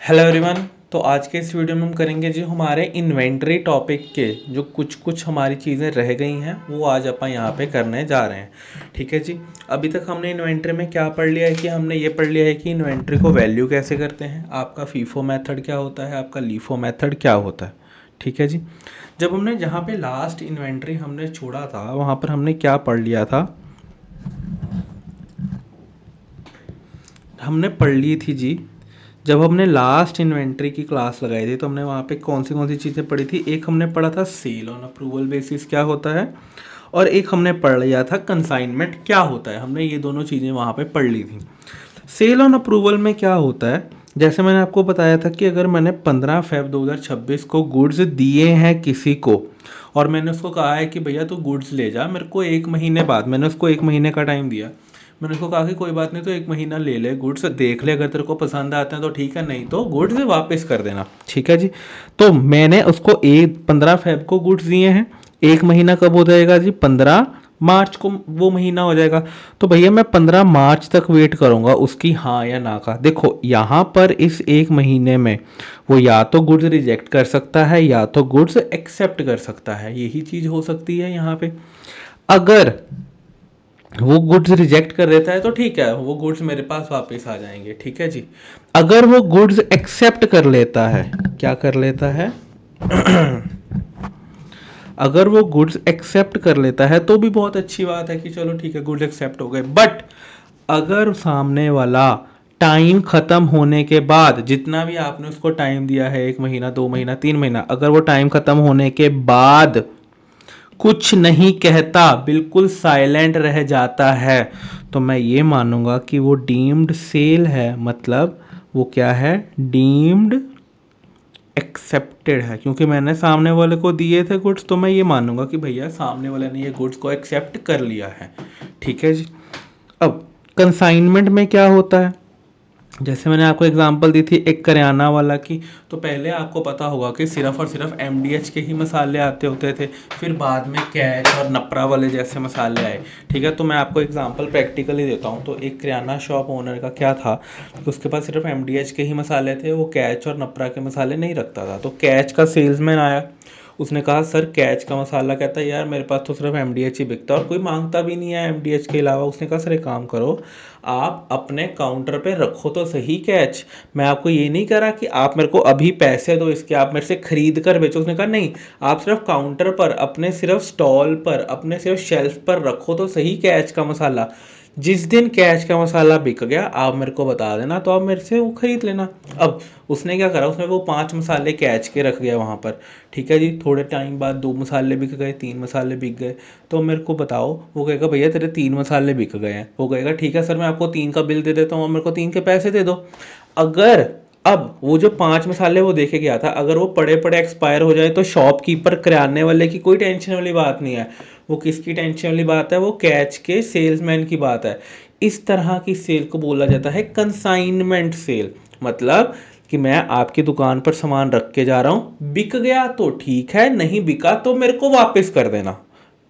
Hello everyone. तो आज के इस वीडियो में हम करेंगे जो हमारे इन्वेंटरी टॉपिक के जो कुछ हमारी चीज़ें रह गई हैं वो आज अपन यहाँ पे करने जा रहे हैं। ठीक है जी। अभी तक हमने इन्वेंटरी में क्या पढ़ लिया है कि हमने ये पढ़ लिया है कि इन्वेंटरी को वैल्यू कैसे करते हैं, आपका फीफो मेथड क्या होता है, आपका लीफो मेथड क्या होता है। ठीक है जी। जब हमने जहाँ पे लास्ट इन्वेंटरी हमने छोड़ा था वहाँ पर हमने क्या पढ़ लिया था, हमने पढ़ ली थी जी। जब हमने लास्ट इन्वेंट्री की क्लास लगाई थी तो हमने वहाँ पे कौन सी चीज़ें पढ़ी थी। एक हमने पढ़ा था सेल ऑन अप्रूवल बेसिस क्या होता है, और एक हमने पढ़ लिया था कंसाइनमेंट क्या होता है। हमने ये दोनों चीज़ें वहाँ पे पढ़ ली थी। सेल ऑन अप्रूवल में क्या होता है, जैसे मैंने आपको बताया था कि अगर मैंने 15 फ़रवरी 2026 को गुड्स दिए हैं किसी को और मैंने उसको कहा है कि भैया तू गुड्स ले जा, मेरे को 1 महीने बाद, मैंने उसको 1 महीने का टाइम दिया। मैंने उसको कहा कि कोई बात नहीं, तो 1 महीना ले ले, गुड्स देख ले, अगर तेरे को पसंद आते हैं तो ठीक है, नहीं तो गुड्स वापस कर देना। ठीक है जी। तो मैंने उसको 15 फ़रवरी को गुड्स दिए हैं। 1 महीना कब हो जाएगा जी, 15 मार्च को वो महीना हो जाएगा। तो भैया मैं 15 मार्च तक वेट करूंगा उसकी हाँ या ना का। देखो यहाँ पर इस 1 महीने में वो या तो गुड्स रिजेक्ट कर सकता है या तो गुड्स एक्सेप्ट कर सकता है, यही चीज़ हो सकती है यहाँ पे। अगर वो गुड्स रिजेक्ट कर देता है तो ठीक है, वो गुड्स मेरे पास वापस आ जाएंगे। ठीक है जी। अगर वो गुड्स एक्सेप्ट कर लेता है, क्या कर लेता है अगर वो गुड्स एक्सेप्ट कर लेता है तो भी बहुत अच्छी बात है कि चलो ठीक है गुड्स एक्सेप्ट हो गए। बट अगर सामने वाला टाइम खत्म होने के बाद, जितना भी आपने उसको टाइम दिया है, 1 महीना 2 महीना 3 महीना, अगर वो टाइम खत्म होने के बाद कुछ नहीं कहता, बिल्कुल साइलेंट रह जाता है, तो मैं ये मानूंगा कि वो डीम्ड सेल है। मतलब वो क्या है, डीम्ड एक्सेप्टेड है, क्योंकि मैंने सामने वाले को दिए थे गुड्स, तो मैं ये मानूंगा कि भैया सामने वाले ने ये गुड्स को एक्सेप्ट कर लिया है। ठीक है जी। अब कंसाइनमेंट में क्या होता है, जैसे मैंने आपको एग्जांपल दी थी एक करियाना वाला की, तो पहले आपको पता होगा कि सिर्फ और सिर्फ एमडीएच के ही मसाले आते होते थे, फिर बाद में कैच और नपरा वाले जैसे मसाले आए। ठीक है। तो मैं आपको एग्जांपल प्रैक्टिकली देता हूँ। तो एक करियाना शॉप ओनर का क्या था कि उसके पास सिर्फ एमडीएच के ही मसाले थे, वो कैच और नपरा के मसाले नहीं रखता था। तो कैच का सेल्समैन आया, उसने कहा सर कैच का मसाला, कहता है यार मेरे पास तो सिर्फ एमडीएच ही बिकता है और कोई मांगता भी नहीं है एमडीएच के अलावा। उसने कहा सर एक काम करो, आप अपने काउंटर पे रखो तो सही कैच, मैं आपको ये नहीं कह रहा कि आप मेरे को अभी पैसे दो इसके, आप मेरे से खरीद कर बेचो। उसने कहा नहीं, आप सिर्फ काउंटर पर, अपने सिर्फ स्टॉल पर, अपने सिर्फ शेल्फ पर रखो तो सही कैच का मसाला। जिस दिन कैच का मसाला बिक गया आप मेरे को बता देना, तो आप मेरे से वो खरीद लेना। अब उसने क्या करा, उसने वो 5 मसाले कैच के रख गया वहाँ पर। ठीक है जी। थोड़े टाइम बाद 2 मसाले बिक गए, 3 मसाले बिक गए। तो मेरे को बताओ, वो कहेगा भैया तेरे 3 मसाले बिक गए हैं। वो कहेगा ठीक है सर, मैं आपको 3 का बिल दे देता हूँ, मेरे को 3 के पैसे दे दो। अगर अब वो जो 5 मसाले वो देखे गया था, अगर वो पड़े पड़े एक्सपायर हो जाए, तो शॉपकीपर, किराने वाले की कोई टेंशन वाली बात नहीं है। वो किसकी टेंशन वाली बात है, वो कैच के सेल्समैन की बात है। इस तरह की सेल को बोला जाता है कंसाइनमेंट सेल। मतलब कि मैं आपकी दुकान पर सामान रख के जा रहा हूं, बिक गया तो ठीक है, नहीं बिका तो मेरे को वापस कर देना।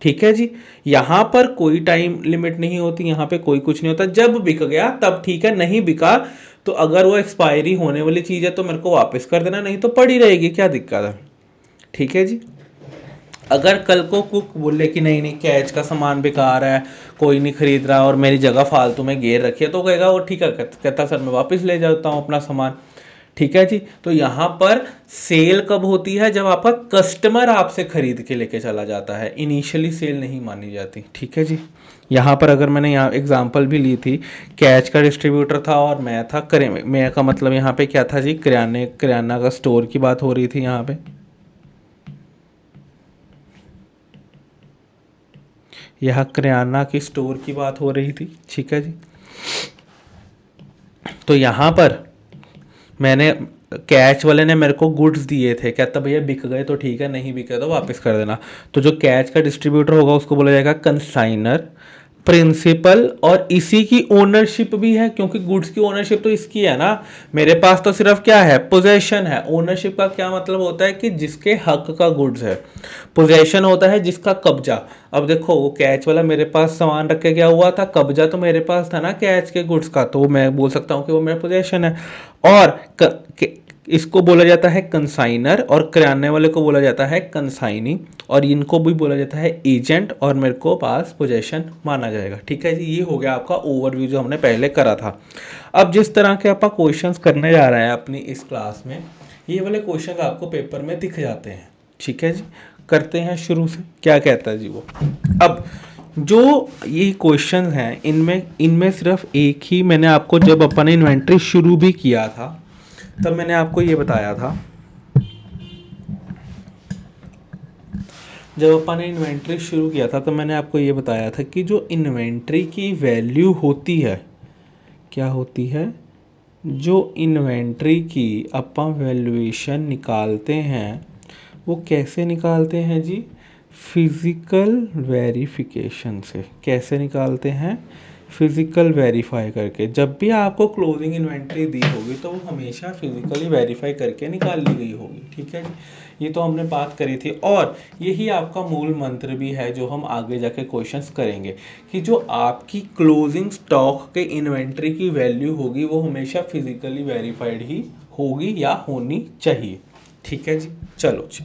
ठीक है जी। यहां पर कोई टाइम लिमिट नहीं होती, यहां पे कोई कुछ नहीं होता, जब बिक गया तब ठीक है, नहीं बिका तो अगर वो एक्सपायरी होने वाली चीज है तो मेरे को वापस कर देना, नहीं तो पड़ी रहेगी, क्या दिक्कत है। ठीक है जी। अगर कल को कुक बोले कि नहीं नहीं कैच का सामान बेकार है, कोई नहीं खरीद रहा और मेरी जगह फालतू में घेर रखी है, तो कहेगा वो ठीक है, कहता सर मैं वापस ले जाता हूँ अपना सामान। ठीक है जी। तो यहाँ पर सेल कब होती है, जब आपका कस्टमर आपसे खरीद के लेके चला जाता है, इनिशियली सेल नहीं मानी जाती। ठीक है जी। यहाँ पर अगर मैंने यहाँ एग्जांपल भी ली थी, कैच का डिस्ट्रीब्यूटर था और मैं था करे, मैं का मतलब यहाँ पे क्या था जी, किराना का स्टोर की बात हो रही थी यहाँ पे। यह किराना की स्टोर की बात हो रही थी। ठीक है जी। तो यहाँ पर मैंने, कैच वाले ने मेरे को गुड्स दिए थे, कहता भैया बिक गए तो ठीक है, नहीं बिके तो वापस कर देना। तो जो कैच का डिस्ट्रीब्यूटर होगा उसको बोला जाएगा कंसाइनर, प्रिंसिपल, और इसी की ओनरशिप भी है, क्योंकि गुड्स की ओनरशिप तो इसकी है ना। मेरे पास तो सिर्फ क्या है, पोजेशन है। ओनरशिप का क्या मतलब होता है कि जिसके हक का गुड्स है। पोजेशन होता है जिसका कब्जा। अब देखो वो कैच वाला मेरे पास सामान रख के गया हुआ था, कब्जा तो मेरे पास था ना कैच के गुड्स का, तो मैं बोल सकता हूँ कि वो मेरा पोजेशन है। और इसको बोला जाता है कंसाइनर, और किराने वाले को बोला जाता है कंसाइनी, और इनको भी बोला जाता है एजेंट, और मेरे को पास पोजेशन माना जाएगा। ठीक है जी, ये हो गया आपका ओवरव्यू जो हमने पहले करा था। अब जिस तरह के आप क्वेश्चंस करने जा रहे हैं अपनी इस क्लास में, ये वाले क्वेश्चन आपको पेपर में दिख जाते हैं। ठीक है जी, करते हैं शुरू से। क्या कहता है जी वो। अब जो ये क्वेश्चन हैं, इनमें इनमें सिर्फ एक ही, मैंने आपको जब अपन ने इन्वेंट्री शुरू भी किया था तब मैंने आपको ये बताया था, जब अपन ने इन्वेंट्री शुरू किया था तो मैंने आपको ये बताया था कि जो इन्वेंट्री की वैल्यू होती है, क्या होती है, जो इन्वेंट्री की अपन वैल्यूएशन निकालते हैं वो कैसे निकालते हैं जी, फिज़िकल वेरिफिकेशन से। कैसे निकालते हैं, फिज़िकल वेरीफाई करके। जब भी आपको क्लोजिंग इन्वेंट्री दी होगी तो वो हमेशा फिज़िकली वेरीफाई करके निकाल ली गई होगी। ठीक है जी, ये तो हमने बात करी थी, और यही आपका मूल मंत्र भी है जो हम आगे जाके क्वेश्चंस करेंगे, कि जो आपकी क्लोजिंग स्टॉक के इन्वेंट्री की वैल्यू होगी वो हमेशा फिज़िकली वेरीफाइड ही होगी या होनी चाहिए। ठीक है जी, चलो जी,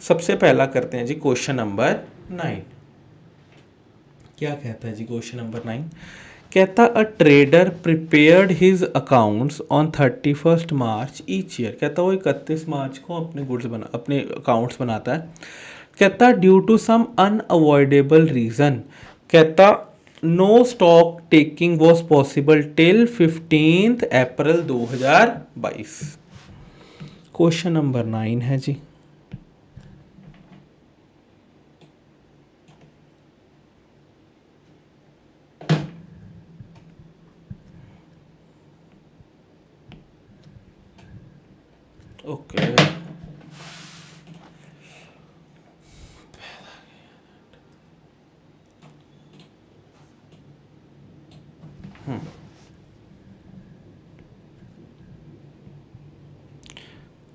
सबसे पहला करते हैं जी क्वेश्चन नंबर 9। क्या कहता है जी क्वेश्चन नंबर 9, कहता a trader prepared his accounts on 31 March each year. कहता वो 31 मार्च को अपने अकाउंट्स बनाता है। कहता due to some unavoidable reason, कहता no stock taking was possible till 15 April 2022। Question number 9 है जी। Okay,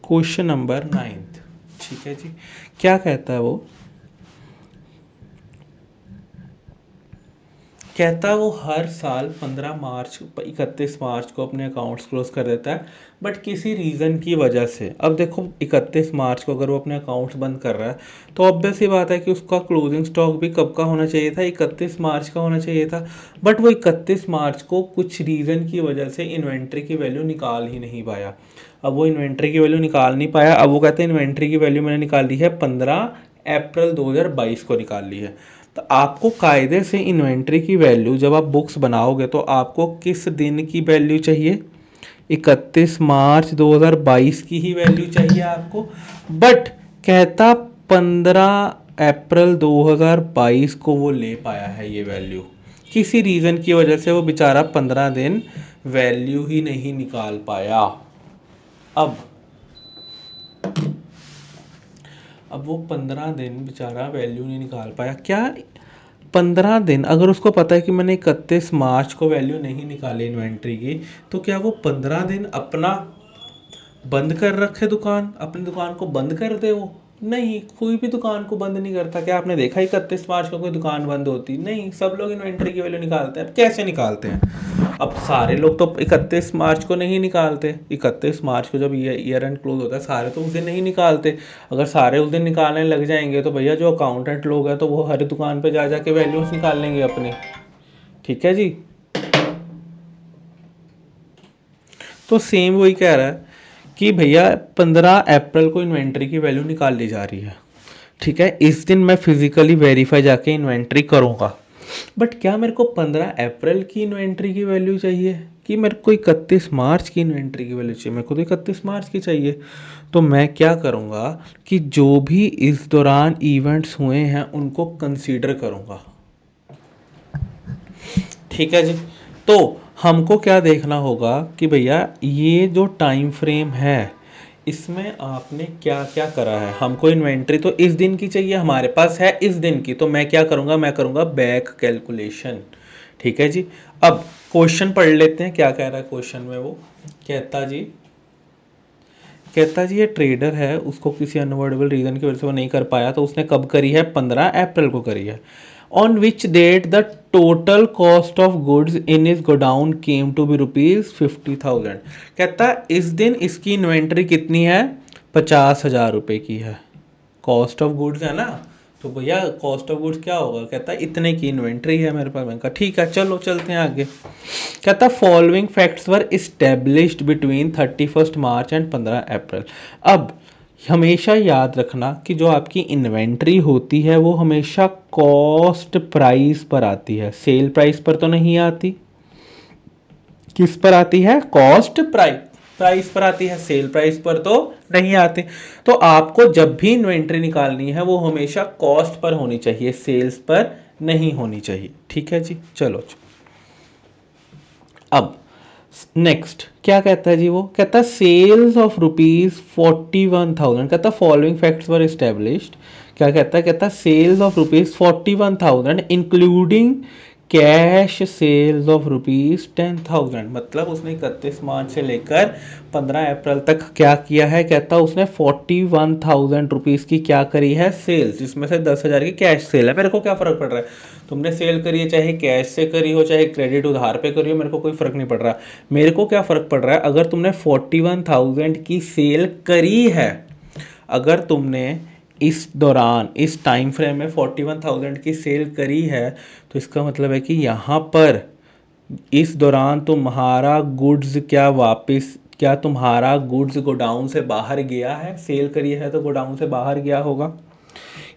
question number 9। ठीक है जी, क्या कहता है वो, कहता वो हर साल 15 मार्च 31 मार्च को अपने अकाउंट्स क्लोज कर देता है, बट किसी रीज़न की वजह से। अब देखो 31 मार्च को अगर वो अपने अकाउंट्स बंद कर रहा है तो ऑब्वियस ही बात है कि उसका क्लोजिंग स्टॉक भी कब का होना चाहिए था, 31 मार्च का होना चाहिए था। बट वो 31 मार्च को कुछ रीज़न की वजह से इन्वेंट्री की वैल्यू निकाल ही नहीं पाया। अब वो इन्वेंट्री की वैल्यू निकाल नहीं पाया, अब वो कहते हैं इन्वेंट्री की वैल्यू मैंने निकाल ली है 15 अप्रैल 2022 को निकाल ली है। तो आपको कायदे से इन्वेंट्री की वैल्यू जब आप बुक्स बनाओगे तो आपको किस दिन की वैल्यू चाहिए, 31 मार्च 2022 की ही वैल्यू चाहिए आपको। बट कहता 15 अप्रैल 2022 को वो ले पाया है ये वैल्यू, किसी रीज़न की वजह से वो बेचारा 15 दिन वैल्यू ही नहीं निकाल पाया। अब वो 15 दिन बेचारा वैल्यू नहीं निकाल पाया। क्या 15 दिन, अगर उसको पता है कि मैंने 31 मार्च को वैल्यू नहीं निकाली इन्वेंट्री की, तो क्या वो 15 दिन अपना बंद कर रखे दुकान, अपनी दुकान को बंद कर दे वो? नहीं, कोई भी दुकान को बंद नहीं करता। क्या आपने देखा 31 मार्च को कोई दुकान बंद होती? नहीं, सब लोग इन्वेंट्री की वैल्यू निकालते हैं। अब कैसे निकालते हैं? अब सारे लोग तो 31 मार्च को नहीं निकालते। 31 मार्च को जब ईयर एंड क्लोज होता है सारे तो उस दिन नहीं निकालते। अगर सारे उस दिन निकालने लग जाएंगे तो भैया जो अकाउंटेंट लोग हैं तो वो हर दुकान पर जा जाके वैल्यूज निकाल लेंगे अपनी। ठीक है जी, तो सेम वही कह रहा है कि भैया 15 अप्रैल को इन्वेंट्री की वैल्यू निकाल ली जा रही है। ठीक है, इस दिन मैं फिजिकली वेरीफाई जाके इन्वेंट्री करूँगा। बट क्या मेरे को 15 अप्रैल की इन्वेंट्री की वैल्यू चाहिए कि मेरे को 31 मार्च की इन्वेंट्री की वैल्यू चाहिए? मेरे को तो 31 मार्च की चाहिए। तो मैं क्या करूँगा कि जो भी इस दौरान इवेंट्स हुए हैं उनको कंसीडर करूँगा। ठीक है जी, तो हमको क्या देखना होगा कि भैया ये जो टाइम फ्रेम है इसमें आपने क्या क्या करा है। हमको इन्वेंट्री तो इस दिन की चाहिए, हमारे पास है इस दिन की, तो मैं क्या करूँगा, मैं करूँगा बैक कैलकुलेशन। ठीक है जी, अब क्वेश्चन पढ़ लेते हैं क्या कह रहा है क्वेश्चन में वो। कहता जी, कहता जी ये ट्रेडर है, उसको किसी अनअवॉइडेबल रीज़न की वजह से वो नहीं कर पाया, तो उसने कब करी है, 15 अप्रैल को करी है। On which date the total cost of goods in is godown came to be ₹50,000। कहता है इस दिन इसकी इन्वेंट्री कितनी है, 50,000 रुपये की है। कॉस्ट ऑफ गुड्स है ना, तो भैया कॉस्ट ऑफ गुड्स क्या होगा, कहता है इतने की इन्वेंट्री है मेरे पास। मैंने कहा ठीक है चलो चलते हैं आगे। कहता है following facts were established between 31 March and 15 अप्रैल। अब हमेशा याद रखना कि जो आपकी इन्वेंट्री होती है वो हमेशा कॉस्ट प्राइस पर आती है, सेल प्राइस पर तो नहीं आती। किस पर आती है, कॉस्ट प्राइस पर आती है, सेल प्राइस पर तो नहीं आती। तो आपको जब भी इन्वेंट्री निकालनी है वो हमेशा कॉस्ट पर होनी चाहिए, सेल्स पर नहीं होनी चाहिए। ठीक है जी, चलो। अब नेक्स्ट क्या कहता है जी, वो कहता है सेल्स ऑफ ₹41,000। कहता है फॉलोइंग फैक्ट्स वर एस्टेब्लिश्ड। क्या कहता है, कहता है sales of ₹41,000 including cash sales of ₹10,000। मतलब उसने 31 मार्च से लेकर 15 अप्रैल तक क्या किया है, कहता है उसने 41,000 रुपीज़ की क्या करी है, सेल्स, जिसमें से 10,000 की कैश सेल है। मेरे को क्या फ़र्क पड़ रहा है, तुमने सेल करी है चाहे कैश से करी हो चाहे क्रेडिट उधार पे करी हो, मेरे को कोई फ़र्क नहीं पड़ रहा। मेरे को क्या फ़र्क पड़ रहा है, अगर तुमने 41,000 की सेल करी है, अगर तुमने इस दौरान इस टाइम फ्रेम में 41,000 की सेल करी है, तो इसका मतलब है कि यहाँ पर इस दौरान तुम्हारा गुड्स क्या तुम्हारा गुड्स गोडाउन से बाहर गया है, सेल करी है तो गोडाउन से बाहर गया होगा।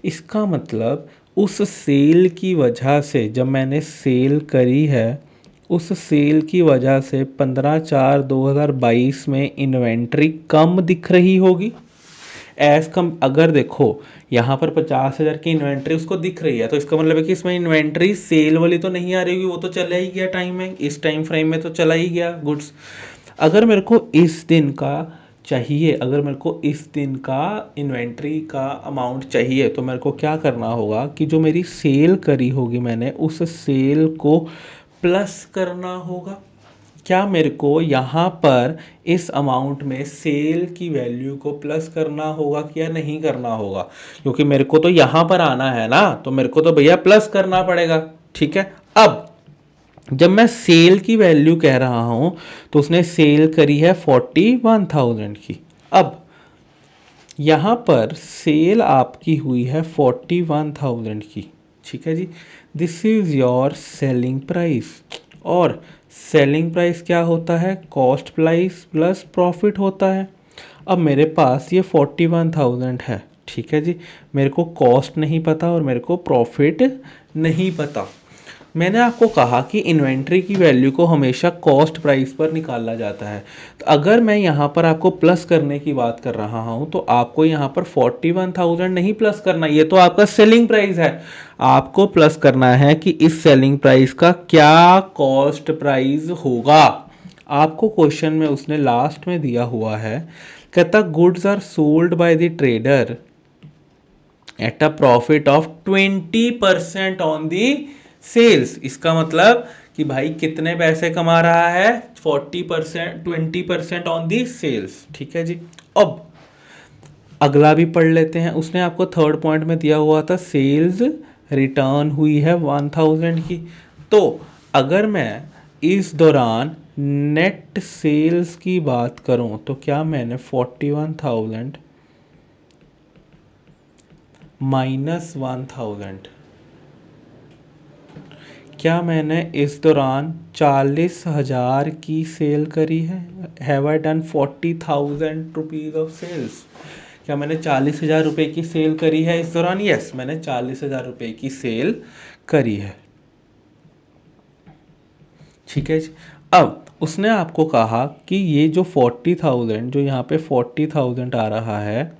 इसका मतलब उस सेल की वजह से, जब मैंने सेल करी है उस सेल की वजह से 15/4/2022 में इन्वेंट्री कम दिख रही होगी एज कम। अगर देखो यहाँ पर 50,000 की इन्वेंट्री उसको दिख रही है, तो इसका मतलब है कि इसमें इन्वेंट्री सेल वाली तो नहीं आ रही होगी, वो तो चला ही गया टाइम में, इस टाइम फ्रेम में तो चला ही गया गुड्स। अगर मेरे को इस दिन का चाहिए, अगर मेरे को इस दिन का इन्वेंट्री का अमाउंट चाहिए, तो मेरे को क्या करना होगा कि जो मेरी सेल करी होगी मैंने, उस सेल को प्लस करना होगा। क्या मेरे को यहाँ पर इस अमाउंट में सेल की वैल्यू को प्लस करना होगा क्या नहीं करना होगा, क्योंकि मेरे को तो यहाँ पर आना है ना, तो मेरे को तो भैया प्लस करना पड़ेगा। ठीक है, अब जब मैं सेल की वैल्यू कह रहा हूँ तो उसने सेल करी है 41,000 की। अब यहाँ पर सेल आपकी हुई है 41,000 की। ठीक है जी, this is your selling price. और सेलिंग प्राइस क्या होता है, कॉस्ट प्राइस प्लस प्रॉफिट होता है। अब मेरे पास ये 41,000 है, ठीक है जी, मेरे को कॉस्ट नहीं पता और मेरे को प्रॉफिट नहीं पता। मैंने आपको कहा कि इन्वेंट्री की वैल्यू को हमेशा कॉस्ट प्राइस पर निकाला जाता है। तो अगर मैं यहाँ पर आपको प्लस करने की बात कर रहा हूँ तो आपको यहाँ पर 41,000 नहीं प्लस करना, ये तो आपका सेलिंग प्राइस है। आपको प्लस करना है कि इस सेलिंग प्राइस का क्या कॉस्ट प्राइस होगा। आपको क्वेश्चन में उसने लास्ट में दिया हुआ है, कहता goods are sold by the trader at a profit of 20% on the sales. इसका मतलब कि भाई कितने पैसे कमा रहा है, 40%, 20% ऑन दी सेल्स। ठीक है जी, अब अगला भी पढ़ लेते हैं। उसने आपको थर्ड पॉइंट में दिया हुआ था सेल्स रिटर्न हुई है 1,000 की। तो अगर मैं इस दौरान नेट सेल्स की बात करूं तो क्या मैंने 41,000 माइनस 1,000, क्या मैंने इस दौरान 40,000 की सेल करी है, have I done 40,000 rupees of sales. क्या मैंने 40,000 रुपये की सेल करी है इस दौरान, यस मैंने 40,000 रुपये की सेल करी है। ठीक है जी, अब उसने आपको कहा कि ये जो 40,000, जो यहाँ पे 40,000 आ रहा है,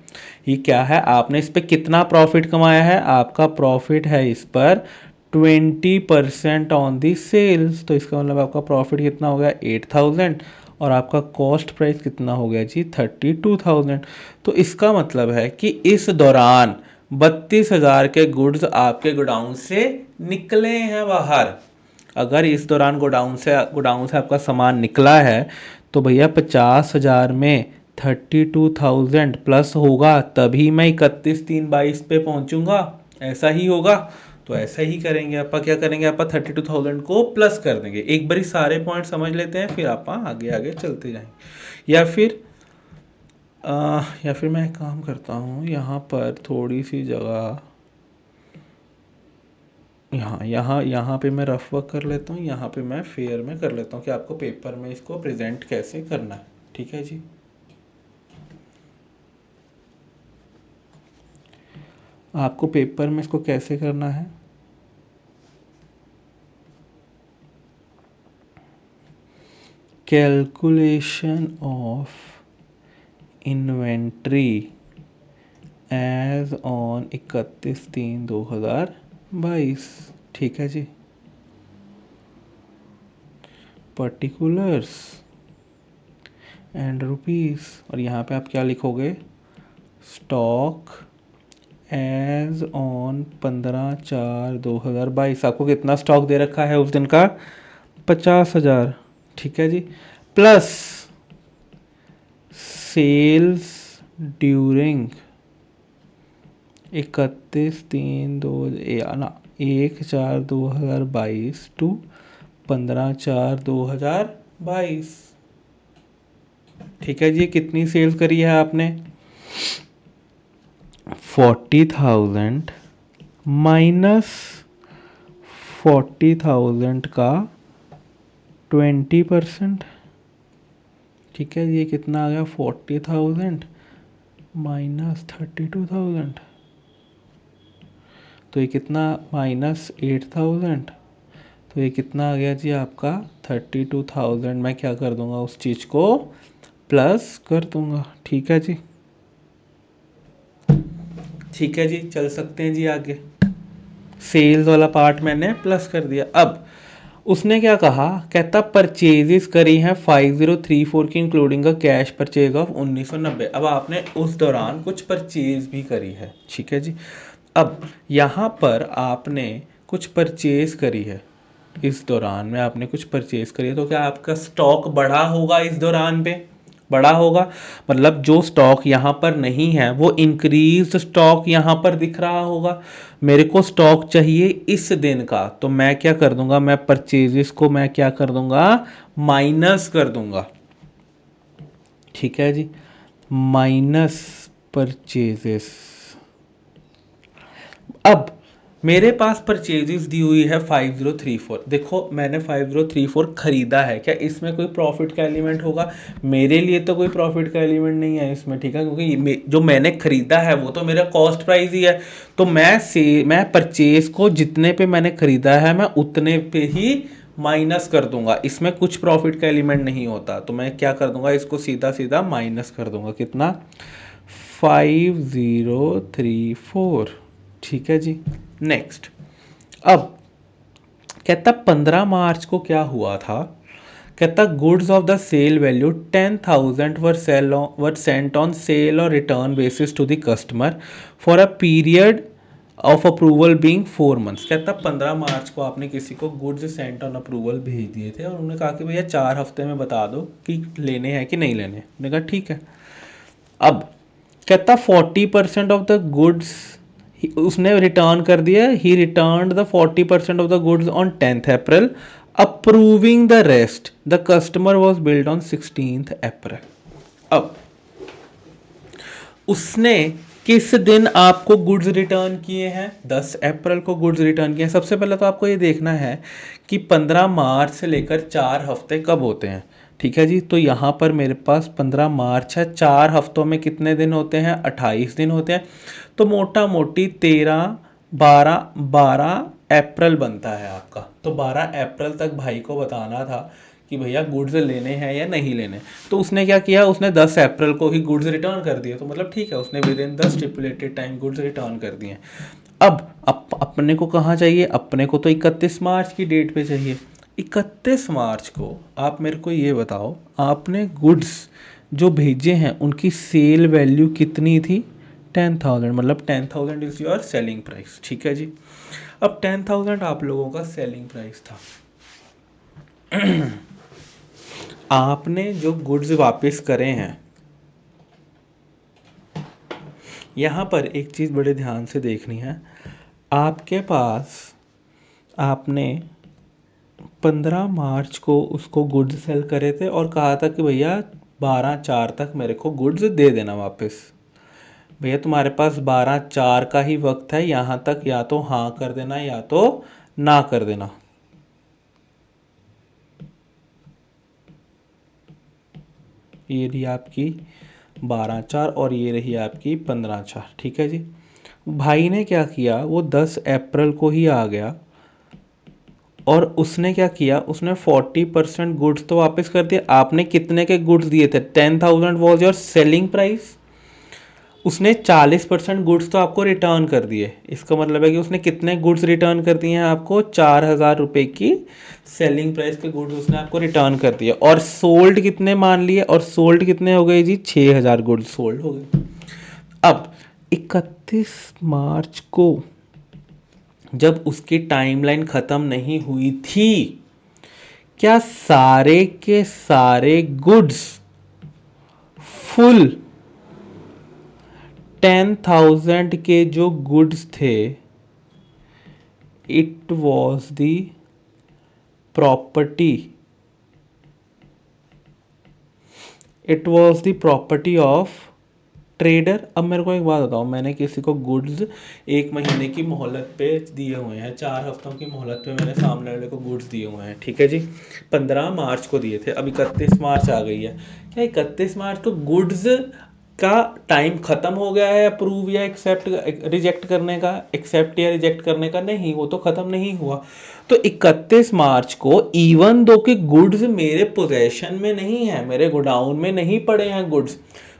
ये क्या है, आपने इस पर कितना प्रॉफिट कमाया है, आपका प्रॉफिट है इस पर 20% ऑन दी सेल्स। तो इसका मतलब आपका प्रॉफिट कितना हो गया 8,000 और आपका कॉस्ट प्राइस कितना हो गया जी 32,000। तो इसका मतलब है कि इस दौरान 32,000 के गुड्स आपके गोडाउन से निकले हैं बाहर। अगर इस दौरान गोडाउन से आपका सामान निकला है तो भैया 50,000 में 32,000 प्लस होगा, तभी मैं 31/3/22 पे पहुंचूंगा, ऐसा ही होगा। तो ऐसा ही करेंगे, आप क्या करेंगे, आप 32,000 को प्लस कर देंगे। एक बारी सारे पॉइंट समझ लेते हैं, फिर आप आगे आगे चलते जाएंगे। या फिर मैं एक काम करता हूँ, यहाँ पर थोड़ी सी जगह यहाँ यहाँ यहाँ पे मैं रफ वर्क कर लेता हूँ, यहाँ पे मैं फेयर में कर लेता हूँ कि आपको पेपर में इसको प्रेजेंट कैसे करना है। ठीक है जी, आपको पेपर में इसको कैसे करना है। Calculation of inventory as on 31/3/2022। ठीक है जी, पर्टिकुलर्स एंड रुपीस, और यहाँ पे आप क्या लिखोगे, स्टॉक एज ऑन 15/4/2022। आपको कितना स्टॉक दे रखा है उस दिन का, 50,000। ठीक है जी, प्लस सेल्स ड्यूरिंग 1/4/2022 टू 15/4/2022। ठीक है जी, कितनी सेल्स करी है आपने, 40,000 माइनस 40,000 का 20%। ठीक है, ये कितना आ गया, 40,000 माइनस 32,000, तो ये कितना, माइनस 8,000, तो ये कितना आ गया जी आपका 32,000। मैं क्या कर दूंगा, उस चीज़ को प्लस कर दूंगा। ठीक है जी, ठीक है जी, चल सकते हैं जी आगे। सेल्स वाला पार्ट मैंने प्लस कर दिया। अब उसने क्या कहा, कहता परचेजेस करी हैं 5034 की including a cash purchase of 1990। अब आपने उस दौरान कुछ परचेज भी करी है। ठीक है जी, अब यहाँ पर आपने कुछ परचेज करी है, इस दौरान में आपने कुछ परचेज करी है, तो क्या आपका स्टॉक बढ़ा होगा, इस दौरान पे बढ़ा होगा। मतलब जो स्टॉक यहाँ पर नहीं है वो इंक्रीज स्टॉक यहाँ पर दिख रहा होगा। मेरे को स्टॉक चाहिए इस दिन का, तो मैं क्या कर दूंगा, मैं परचेजेस को मैं क्या कर दूंगा, माइनस कर दूंगा। ठीक है जी, माइनस परचेजेस। अब मेरे पास परचेजेस दी हुई है 5034। देखो मैंने 5034 खरीदा है, क्या इसमें कोई प्रॉफिट का एलिमेंट होगा, मेरे लिए तो कोई प्रॉफिट का एलिमेंट नहीं है इसमें। ठीक है, क्योंकि जो मैंने खरीदा है वो तो मेरा कॉस्ट प्राइस ही है, तो मैं परचेज को जितने पे मैंने खरीदा है मैं उतने पे ही माइनस कर दूंगा, इसमें कुछ प्रॉफिट का एलिमेंट नहीं होता। तो मैं क्या कर दूंगा, इसको सीधा सीधा माइनस कर दूंगा, कितना, 5034। ठीक है जी, नेक्स्ट। अब कहता 15 मार्च को क्या हुआ था, कहता goods of the sale value 10,000 were sent on sale और return basis to the customer for a period of approval being 4 months. कहता 15 मार्च को आपने किसी को गुड्स सेंट ऑन अप्रूवल भेज दिए थे और उन्होंने कहा कि भैया 4 हफ्ते में बता दो कि लेने हैं कि नहीं लेने। उन्होंने कहा ठीक है। अब कहता 40% ऑफ द गुड्स उसने रिटर्न कर दिया, ही return the 40% of the goods on 10th April, approving the rest the customer was billed on 16th April. अब उसने किस दिन आपको गुड्स रिटर्न किए हैं, 10 अप्रैल को गुड्स रिटर्न किए हैं। सबसे पहले तो आपको ये देखना है कि 15 मार्च से लेकर 4 हफ्ते कब होते हैं। ठीक है जी, तो यहाँ पर मेरे पास 15 मार्च है, 4 हफ्तों में कितने दिन होते हैं, 28 दिन होते हैं। तो मोटा मोटी 12 अप्रैल बनता है आपका। तो 12 अप्रैल तक भाई को बताना था कि भैया गुड्स लेने हैं या नहीं लेने। तो उसने क्या किया, उसने 10 अप्रैल को ही गुड्स रिटर्न कर दिए। तो मतलब ठीक है, उसने with in the stipulated time goods return कर दिए। अब अपने को कहाँ चाहिए, अपने को तो 31 मार्च की डेट पे चाहिए। 31 मार्च को आप मेरे को ये बताओ, आपने गुड्स जो भेजे हैं उनकी सेल वैल्यू कितनी थी, 10,000। मतलब 10,000 इज योर सेलिंग प्राइस। ठीक है जी, अब 10,000 आप लोगों का सेलिंग प्राइस था। आपने जो गुड्स वापस करे हैं, यहाँ पर एक चीज़ बड़े ध्यान से देखनी है। आपके पास आपने 15 मार्च को उसको गुड्स सेल करे थे और कहा था कि भैया 12/4 तक मेरे को गुड्स दे देना वापस। भैया तुम्हारे पास 12/4 का ही वक्त है, यहाँ तक या तो हाँ कर देना या तो ना कर देना। ये रही आपकी 12/4 और ये रही आपकी 15/4, ठीक है जी। भाई ने क्या किया, वो 10 अप्रैल को ही आ गया और उसने क्या किया, उसने 40% गुड्स तो वापस कर दिया। आपने कितने के गुड्स दिए थे, 10,000 वॉज योर सेलिंग प्राइस। उसने 40% गुड्स तो आपको रिटर्न कर दिए। इसका मतलब है कि उसने कितने गुड्स रिटर्न कर दिए हैं आपको, 4,000 रुपये की सेलिंग प्राइस के गुड्स उसने आपको रिटर्न कर दिए। और सोल्ड कितने मान लिए, और सोल्ड कितने हो गए जी, 6,000 गुड्स सोल्ड हो गए। अब 31 मार्च को जब उसकी टाइमलाइन ख़त्म नहीं हुई थी, क्या सारे के सारे गुड्स फुल 10,000 के जो गुड्स थे, it was the property, it was the property of trader. अब मेरे को एक बात बताओ, मैंने किसी को गुड्स 1 महीने की मोहलत पे दिए हुए हैं, 4 हफ्तों की मोहलत पे मैंने सामने वाले को गुड्स दिए हुए हैं, ठीक है जी। 15 मार्च को दिए थे, अब 31 मार्च आ गई है। क्या 31 मार्च को गुड्स का टाइम खत्म हो गया है अप्रूव या एक्सेप्ट रिजेक्ट करने का, एक्सेप्ट या रिजेक्ट करने का? नहीं, वो तो खत्म नहीं हुआ। तो 31 मार्च को इवन दो कि गुड्स मेरे पोजेशन में नहीं है, मेरे गोडाउन में नहीं पड़े हैं गुड्स,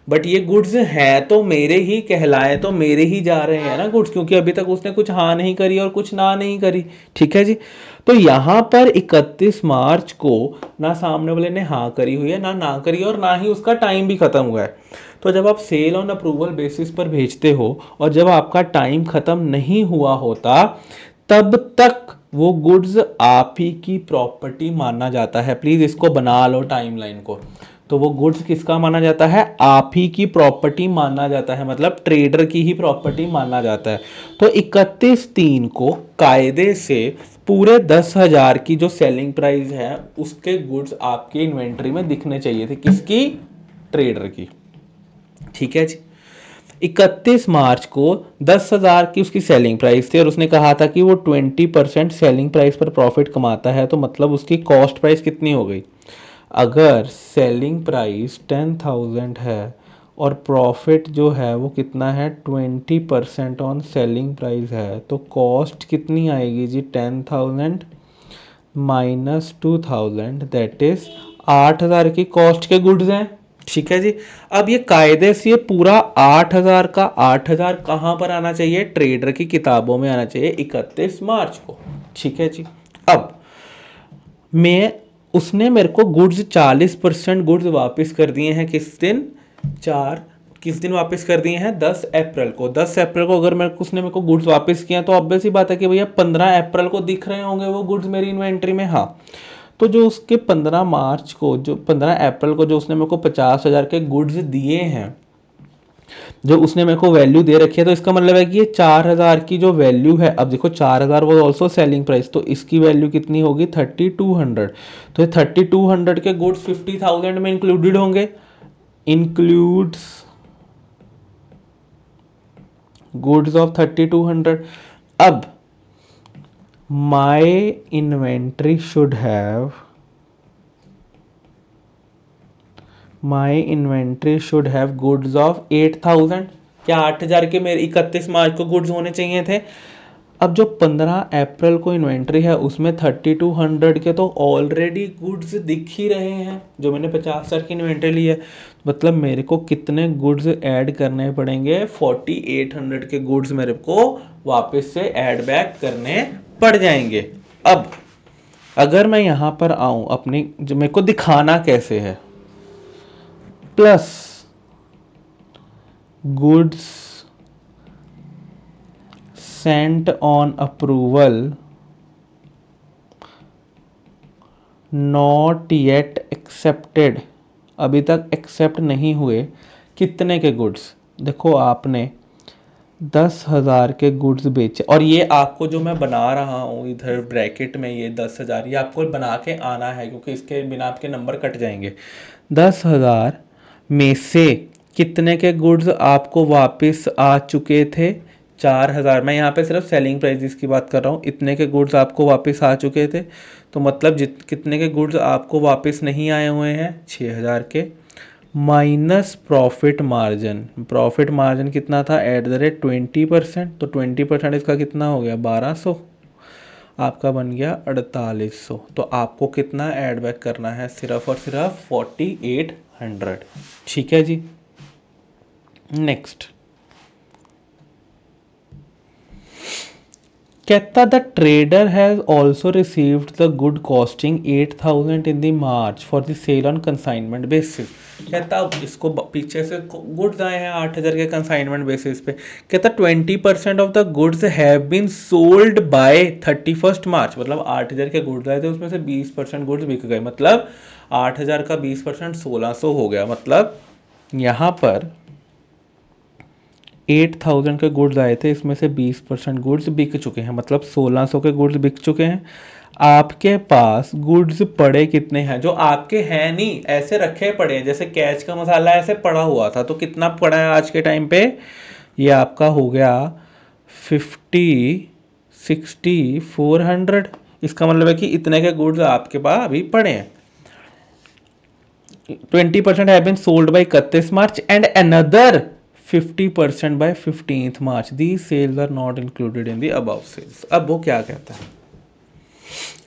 बट ये गुड्स हैं तो मेरे ही कहलाए, तो मेरे ही जा रहे हैं ना गुड्स, क्योंकि अभी तक उसने कुछ हाँ नहीं करी और कुछ ना नहीं करी, ठीक है जी। तो यहाँ पर 31 मार्च को ना सामने वाले ने हाँ करी हुई है, ना करी, और ना ही उसका टाइम भी खत्म हुआ है। तो जब आप सेल ऑन अप्रूवल बेसिस पर भेजते हो और जब आपका टाइम खत्म नहीं हुआ होता, तब तक वो गुड्स आप ही की प्रॉपर्टी माना जाता है। प्लीज इसको बना लो टाइमलाइन को। तो वो गुड्स किसका माना जाता है, आप ही की प्रॉपर्टी माना जाता है, मतलब ट्रेडर की ही प्रॉपर्टी माना जाता है। तो 31/3 को कायदे से पूरे 10,000 की जो सेलिंग प्राइस है उसके गुड्स आपकी इन्वेंट्री में दिखने चाहिए थे, किसकी, ट्रेडर की, ठीक है जी। 31 मार्च को 10,000 की उसकी सेलिंग प्राइस थी और उसने कहा था कि वो 20% सेलिंग प्राइस पर प्रॉफिट कमाता है, तो मतलब उसकी कॉस्ट प्राइस कितनी हो गई। अगर सेलिंग प्राइस 10,000 है और प्रॉफिट जो है वो कितना है, 20% ऑन सेलिंग प्राइस है, तो कॉस्ट कितनी आएगी जी, 10,000 माइनस 2,000, दैट इज 8,000 की कॉस्ट के गुड्स हैं, ठीक है जी। अब ये कायदे से ये पूरा 8,000 का 8,000 कहाँ पर आना चाहिए, ट्रेडर की किताबों में आना चाहिए 31 मार्च को, ठीक है जी। अब मैं उसने मेरे को गुड्स 40% गुड्स वापस कर दिए हैं, किस दिन, किस दिन वापस कर दिए हैं, 10 अप्रैल को। 10 अप्रैल को अगर उसने मेरे को गुड्स वापस किया तो ऑब्वियस सी बात है कि भैया 15 अप्रैल को दिख रहे होंगे वो गुड्स मेरी इन्वेंट्री में, हाँ। तो जो उसके 15 मार्च को, जो 15 अप्रैल को जो उसने मेरे को 50,000 के गुड्स दिए हैं, जो उसने मेरे को वैल्यू दे रखी है, तो इसका मतलब है कि ये 4,000 की जो वैल्यू है, अब देखो 4,000 वो ऑल्सो सेलिंग प्राइस, तो इसकी वैल्यू कितनी होगी, 3,200। तो ये 3,200 के गुड्स 50,000 में इंक्लूडेड होंगे, इंक्लूड्स गुड्स ऑफ 3,200। अब my inventory should have, my inventory should have goods of 8,000। क्या 8,000 के मेरे 31 मार्च को गुड्स होने चाहिए थे। अब जो 15 अप्रैल को इन्वेंट्री है उसमें 3,200 के तो ऑलरेडी गुड्स दिख ही रहे हैं, जो मैंने 50,000 की इन्वेंट्री ली है। मतलब मेरे को कितने गुड्स ऐड करने पड़ेंगे, 4,800 के गुड्स मेरे को वापस से ऐड बैक करने पड़ जाएंगे। अब अगर मैं यहाँ पर आऊँ अपनी, जो मेरे को दिखाना कैसे है, plus goods Saint on approval not yet accepted, अभी तक एक्सेप्ट नहीं हुए, कितने के गुड्स। देखो आपने 10,000 के गुड्स बेचे, और ये आपको जो मैं बना रहा हूँ इधर ब्रैकेट में ये 10,000 ये आपको बना के आना है, क्योंकि इसके बिना आपके नंबर कट जाएंगे। 10,000 में से कितने के गुड्स आपको वापस आ चुके थे? 4,000। मैं यहाँ पे सिर्फ सेलिंग प्राइसेस की बात कर रहा हूँ। इतने के गुड्स आपको वापस आ चुके थे, तो मतलब कितने के गुड्स आपको वापस नहीं आए हुए हैं? 6,000 के। Minus profit margin, profit margin कितना था? @20%, तो 20% इसका कितना हो गया? 1200, आपका बन गया 4800। तो आपको कितना ऐड बैक करना है? सिर्फ और सिर्फ 4800। ठीक है जी। नेक्स्ट कहता the trader has also received the good costing 8,000 in the March for the sale on consignment basis. कहता इसको पीछे से गुड्स आए हैं 8,000 के कंसाइनमेंट बेसिस पे। कहता 20% of the goods have been sold by 31 March. मतलब 8,000 के गुड्स आए थे, उसमें से 20% गुड्स बिक गए। मतलब 8,000 का 20% 1,600 हो गया। मतलब यहाँ पर 8,000 के गुड्स आए थे, इसमें से 20% गुड्स बिक चुके हैं, मतलब 1,600 के गुड्स बिक चुके हैं। आपके पास गुड्स पड़े कितने हैं? जो आपके हैं नहीं, ऐसे रखे पड़े हैं, जैसे कैच का मसाला ऐसे पड़ा हुआ था, तो कितना पड़ा है आज के टाइम पे? ये आपका हो गया 50, 60, 400। इसका मतलब है कि इतने के गुड्स आपके पास अभी पड़े हैं। 20% have been sold by 31 March and another 50% by 15th March. The sales are not included in the above sales. अब वो क्या कहता है?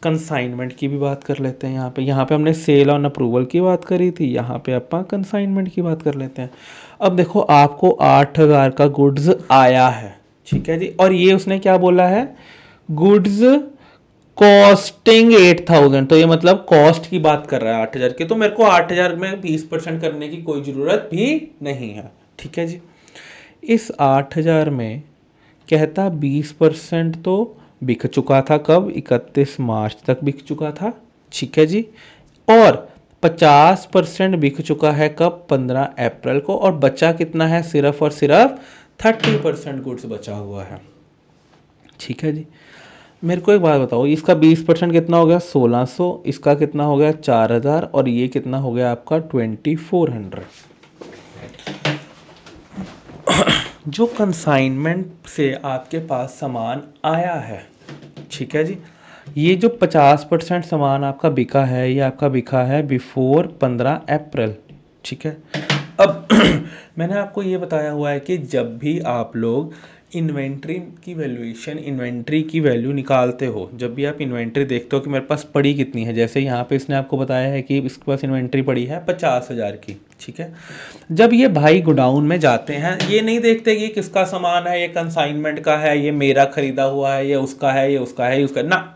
कंसाइनमेंट की भी बात कर लेते हैं। यहाँ पे हमने सेल ऑन अप्रूवल की बात करी थी, यहाँ पे अपन कंसाइनमेंट की बात कर लेते हैं। अब देखो आपको 8,000 का गुड्स आया है, ठीक है जी, और ये उसने क्या बोला है? गुड्स कॉस्टिंग 8,000, तो ये मतलब कॉस्ट की बात कर रहा है 8,000 की। तो मेरे को 8,000 में 20% करने की कोई ज़रूरत भी नहीं है, ठीक है जी। इस 8,000 में कहता 20% तो बिक चुका था, कब? 31 मार्च तक बिक चुका था, ठीक है जी। और 50% बिक चुका है कब? 15 अप्रैल को। और बचा कितना है? सिर्फ और सिर्फ 30% गुड्स बचा हुआ है, ठीक है जी। मेरे को एक बात बताओ, इसका 20% कितना हो गया? 1,600। इसका कितना हो गया? 4,000। और ये कितना हो गया आपका? 2,400। जो कंसाइनमेंट से आपके पास सामान आया है, ठीक है जी, ये जो 50% सामान आपका बिका है, ये आपका बिका है बिफोर 15 अप्रैल, ठीक है। अब मैंने आपको ये बताया हुआ है कि जब भी आप लोग इन्वेंट्री की वैल्यूएशन, इन्वेंट्री की वैल्यू निकालते हो, जब भी आप इन्वेंट्री देखते हो कि मेरे पास पड़ी कितनी है, जैसे यहाँ पे इसने आपको बताया है कि इसके पास इन्वेंट्री पड़ी है 50,000 की, ठीक है। जब ये भाई गोडाउन में जाते हैं, ये नहीं देखते कि किसका सामान है, ये कंसाइनमेंट का है, ये मेरा खरीदा हुआ है, ये उसका है, ये उसका है, ये उसका ना।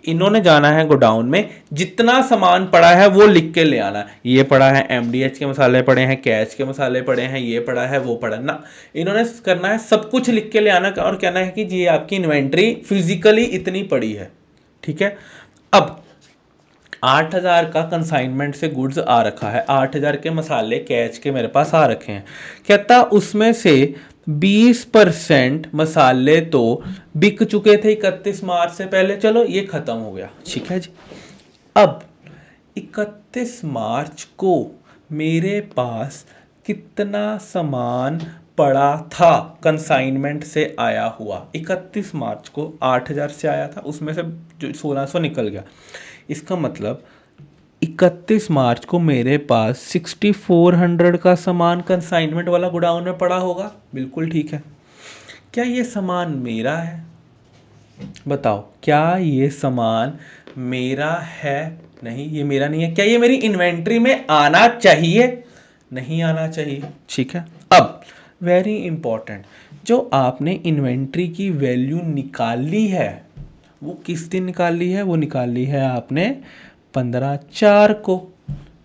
इन्होंने जाना है गोडाउन में, जितना सामान पड़ा है वो लिख के ले आना। ये पड़ा है MDH के मसाले पड़े हैं, कैच के मसाले पड़े हैं, ये पड़ा है, वो पड़ा ना। इन्होंने करना है सब कुछ लिख के ले आना और कहना है कि ये आपकी इन्वेंट्री फिजिकली इतनी पड़ी है, ठीक है। अब 8,000 का कंसाइनमेंट से गुड्स आ रखा है, 8,000 के मसाले कैच के मेरे पास आ रखे हैं। कहता उसमें से 20% मसाले तो बिक चुके थे 31 मार्च से पहले, चलो ये खत्म हो गया, ठीक है जी। अब 31 मार्च को मेरे पास कितना सामान पड़ा था कंसाइनमेंट से आया हुआ? 31 मार्च को 8,000 से आया था, उसमें से जो 1,600 निकल गया। इसका मतलब 31 मार्च को मेरे पास 6,400 का सामान कंसाइनमेंट वाला गोडाउन में पड़ा होगा। बिल्कुल ठीक है। क्या ये सामान मेरा है? बताओ, क्या ये सामान मेरा है? नहीं, ये मेरा नहीं है। क्या ये मेरी इन्वेंट्री में आना चाहिए? नहीं आना चाहिए, ठीक है। अब वेरी इंपॉर्टेंट, जो आपने इन्वेंट्री की वैल्यू निकाली है वो किस दिन निकाली है? वो निकाली है आपने 15/4 को।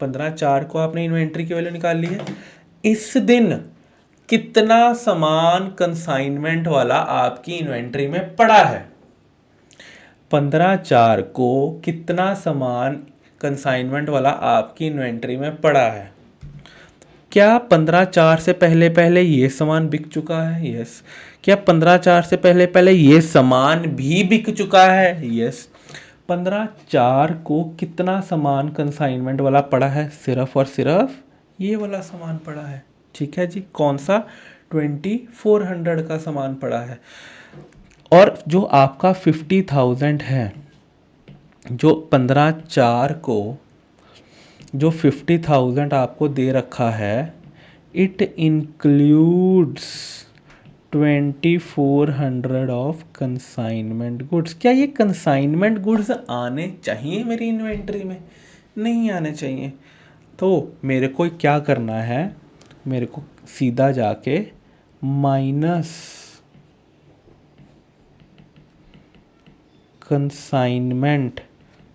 15/4 को आपने इन्वेंट्री की वैल्यू निकाली है। इस दिन कितना सामान कंसाइनमेंट वाला आपकी इन्वेंट्री में पड़ा है? 15/4 को कितना सामान कंसाइनमेंट वाला आपकी इन्वेंट्री में पड़ा है? क्या 15/4 से पहले पहले ये सामान बिक चुका है? यस। क्या 15/4 से पहले पहले ये सामान भी बिक चुका है? यस। 15/4 को कितना सामान कंसाइनमेंट वाला पड़ा है? सिर्फ और सिर्फ ये वाला सामान पड़ा है। ठीक है जी, कौन सा? 2400 का सामान पड़ा है। और जो आपका 50,000 है, जो 15/4 को जो 50,000 आपको दे रखा है, it includes 2400 of consignment goods. क्या ये कंसाइनमेंट गुड्स आने चाहिए मेरी इन्वेंट्री में? नहीं आने चाहिए। तो मेरे को क्या करना है, मेरे को सीधा जाके माइनस कंसाइनमेंट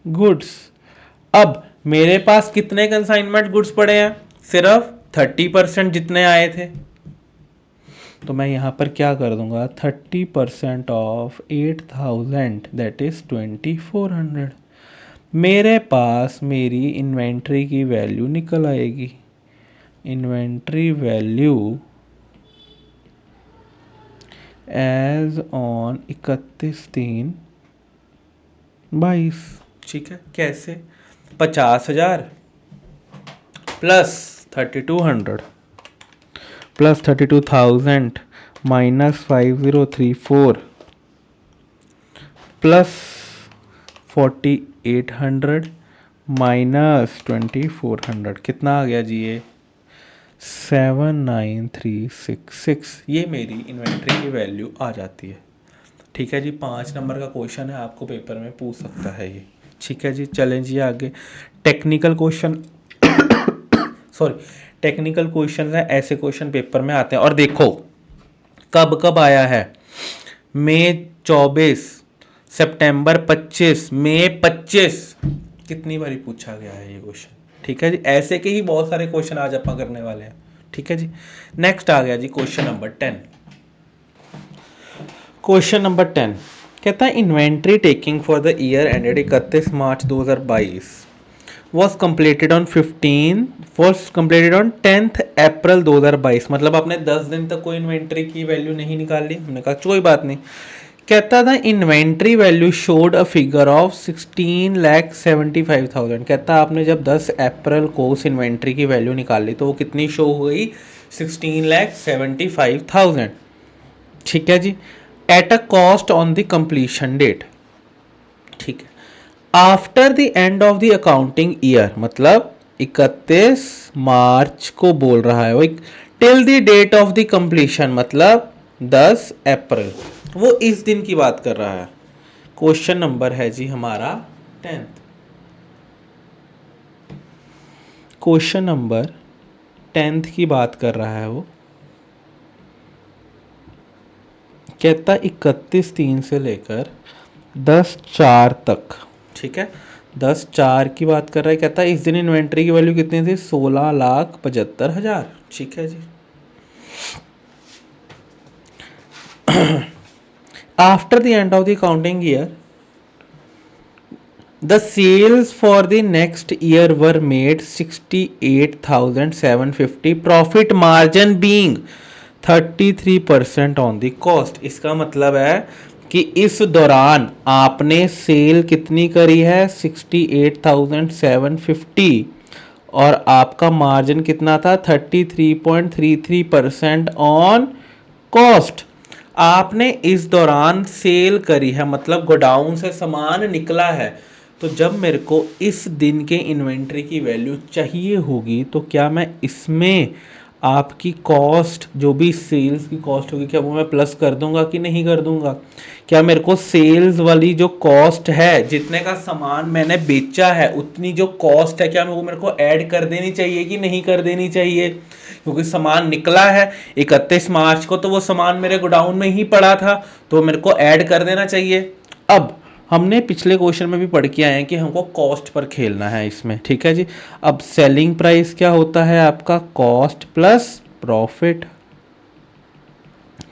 गुड्स। अब मेरे पास कितने कंसाइनमेंट गुड्स पड़े हैं? सिर्फ 30% जितने आए थे। तो मैं यहां पर क्या कर दूंगा, 30% ऑफ 8,000 दैट इज 2400। मेरे पास मेरी इन्वेंट्री की वैल्यू निकल आएगी। Inventory value as on 31/3/22। ठीक है, कैसे? 50,000 plus 3200 plus 32,000 minus 5034 plus 4800 minus 2400, कितना आ गया जी? ये 79366। ये मेरी इन्वेंट्री की वैल्यू आ जाती है। ठीक है जी, 5 नंबर का क्वेश्चन है, आपको पेपर में पूछ सकता है ये। ठीक है जी, चलें जी आगे। Technical question sorry technical question है, ऐसे क्वेश्चन पेपर में आते हैं। और देखो कब कब आया है, मई 24, सितंबर 25, मई 25, कितनी बारी पूछा गया है ये क्वेश्चन। ठीक है जी, ऐसे के ही बहुत सारे क्वेश्चन आज अपन करने वाले हैं। ठीक है जी, नेक्स्ट आ गया जी क्वेश्चन नंबर 10। क्वेश्चन नंबर 10 कहता है inventory taking for the year ended 31 March 2022 was completed on 10th अप्रैल 2022। मतलब आपने 10 दिन तक कोई इन्वेंट्री की वैल्यू नहीं निकाल ली। हमने कहा कोई बात नहीं। कहता था inventory value showed a figure of 16,75,000। कहता आपने जब 10 अप्रैल को उस इन्वेंट्री की वैल्यू निकाली तो वो कितनी शो हो गई? 16,75,000। ठीक है जी, at a cost on the completion date. ठीक है, after the end of the accounting year, मतलब 31 मार्च को बोल रहा है वो, till the date of the completion मतलब 10 अप्रैल, वो इस दिन की बात कर रहा है। क्वेश्चन नंबर है जी हमारा 10th। क्वेश्चन नंबर 10th की बात कर रहा है वो। कहता 31/3 से लेकर 10/4 तक। ठीक है, 10/4 की बात कर रहा है। कहता है इस दिन इन्वेंट्री की वैल्यू कितनी थी? 16,75,000। ठीक है जी। After the end of the accounting year the sales for the next year were made 68,750, profit margin being 33% on the cost. इसका मतलब है कि इस दौरान आपने सेल कितनी करी है? 68,750 और आपका मार्जिन कितना था? 33.33% ऑन कॉस्ट। आपने इस दौरान सेल करी है, मतलब गोडाउन से सामान निकला है। तो जब मेरे को इस दिन के इन्वेंट्री की वैल्यू चाहिए होगी तो क्या मैं इसमें आपकी कॉस्ट, जो भी सेल्स की कॉस्ट होगी, क्या वो मैं प्लस कर दूंगा कि नहीं कर दूंगा? क्या मेरे को सेल्स वाली जो कॉस्ट है, जितने का सामान मैंने बेचा है उतनी जो कॉस्ट है, क्या वो मेरे को ऐड कर देनी चाहिए कि नहीं कर देनी चाहिए? क्योंकि सामान निकला है 31 मार्च को, तो वो सामान मेरे गोडाउन में ही पड़ा था, तो मेरे को ऐड कर देना चाहिए। अब हमने पिछले क्वेश्चन में भी पढ़ के आए हैं कि हमको कॉस्ट पर खेलना है इसमें। ठीक है जी, अब सेलिंग प्राइस क्या होता है आपका? Cost plus profit.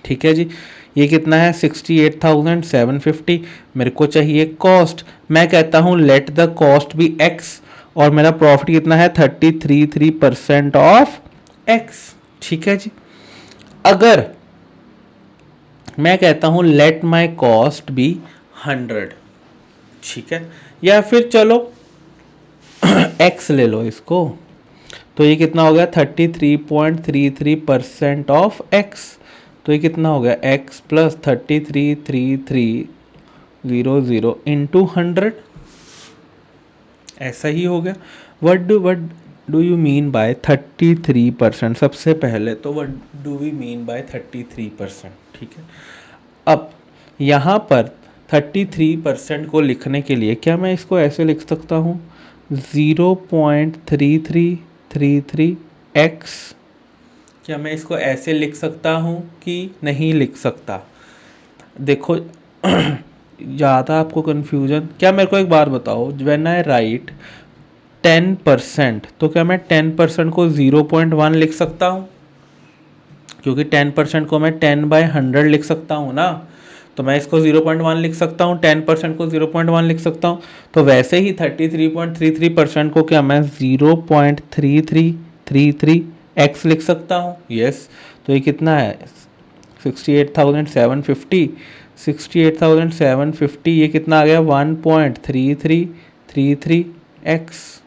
ठीक है जी, ये कितना है? 68,750। मेरे को चाहिए कॉस्ट। मैं कहता हूं let the cost be x और मेरा प्रॉफिट कितना है? 33% ऑफ एक्स। ठीक है जी। अगर मैं कहता हूं लेट माई कॉस्ट बी 100, ठीक है, या फिर चलो एक्स ले लो इसको, तो ये कितना हो गया 33.33% ऑफ एक्स। तो ये कितना हो गया एक्स प्लस 33,330 इंटू 100, ऐसा ही हो गया। What do you mean by 33%? सबसे पहले तो what do we mean by 33%? ठीक है, अब यहाँ पर 33% को लिखने के लिए क्या मैं इसको ऐसे लिख सकता हूँ 0.3333 एक्स? क्या मैं इसको ऐसे लिख सकता हूँ कि नहीं लिख सकता? देखो ज़्यादा आपको कन्फ्यूजन, क्या मेरे को एक बार बताओ, व्हेन आई राइट 10%, तो क्या मैं 10% को 0.1 लिख सकता हूँ? क्योंकि 10% को मैं 10/100 लिख सकता हूँ ना, तो मैं इसको 0.1 लिख सकता हूँ, 10% को 0.1 लिख सकता हूँ। तो वैसे ही 33.33% को क्या मैं 0.3333 एक्स लिख सकता हूँ? यस। तो ये कितना है 68,750, 68,750, ये कितना आ गया 1.3333 एक्स।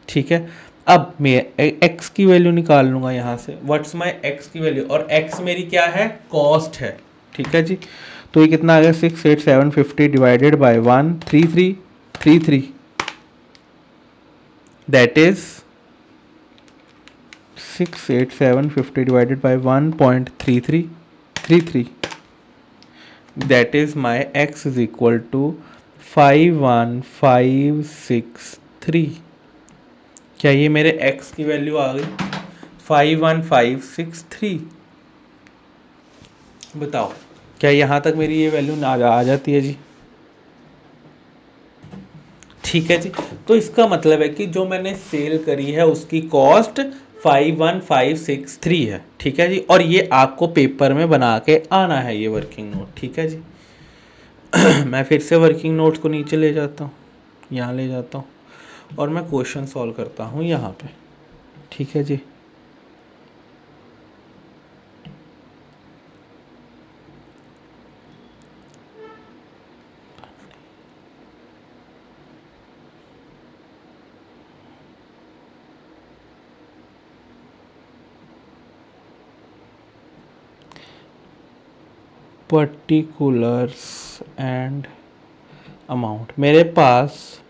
ठीक है, अब मैं x की वैल्यू निकाल लूंगा यहाँ से। व्हाट्स माय x की वैल्यू, और x मेरी क्या है, कॉस्ट है। ठीक है जी, तो ये कितना आ गया 68,750 divided by 13333, that is 68,750 divided by 1.3333, that is my x is equal to 51563। क्या ये मेरे x की वैल्यू आ गई 51563? बताओ क्या यहाँ तक मेरी ये वैल्यू आ जाती है जी? ठीक है जी, तो इसका मतलब है कि जो मैंने सेल करी है उसकी कॉस्ट 51563 है। ठीक है जी, और ये आपको पेपर में बना के आना है ये वर्किंग नोट। ठीक है जी मैं फिर से वर्किंग नोट्स को नीचे ले जाता हूँ, यहाँ ले जाता हूँ, और मैं क्वेश्चन सॉल्व करता हूँ यहाँ पे। ठीक है जी, पर्टिकुलर्स एंड अमाउंट। मेरे पास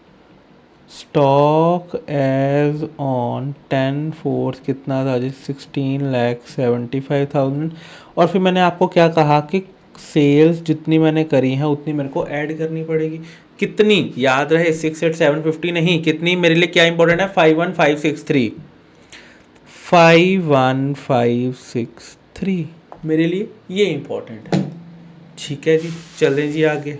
स्टॉक एज ऑन 10/4 कितना था जी 16,75,000, और फिर मैंने आपको क्या कहा कि सेल्स जितनी मैंने करी हैं उतनी मेरे को ऐड करनी पड़ेगी। कितनी याद रहे, 68,750 नहीं, कितनी मेरे लिए क्या इंपॉर्टेंट है 51563, 51563 मेरे लिए ये इंपॉर्टेंट है। ठीक है जी, चलें जी आगे।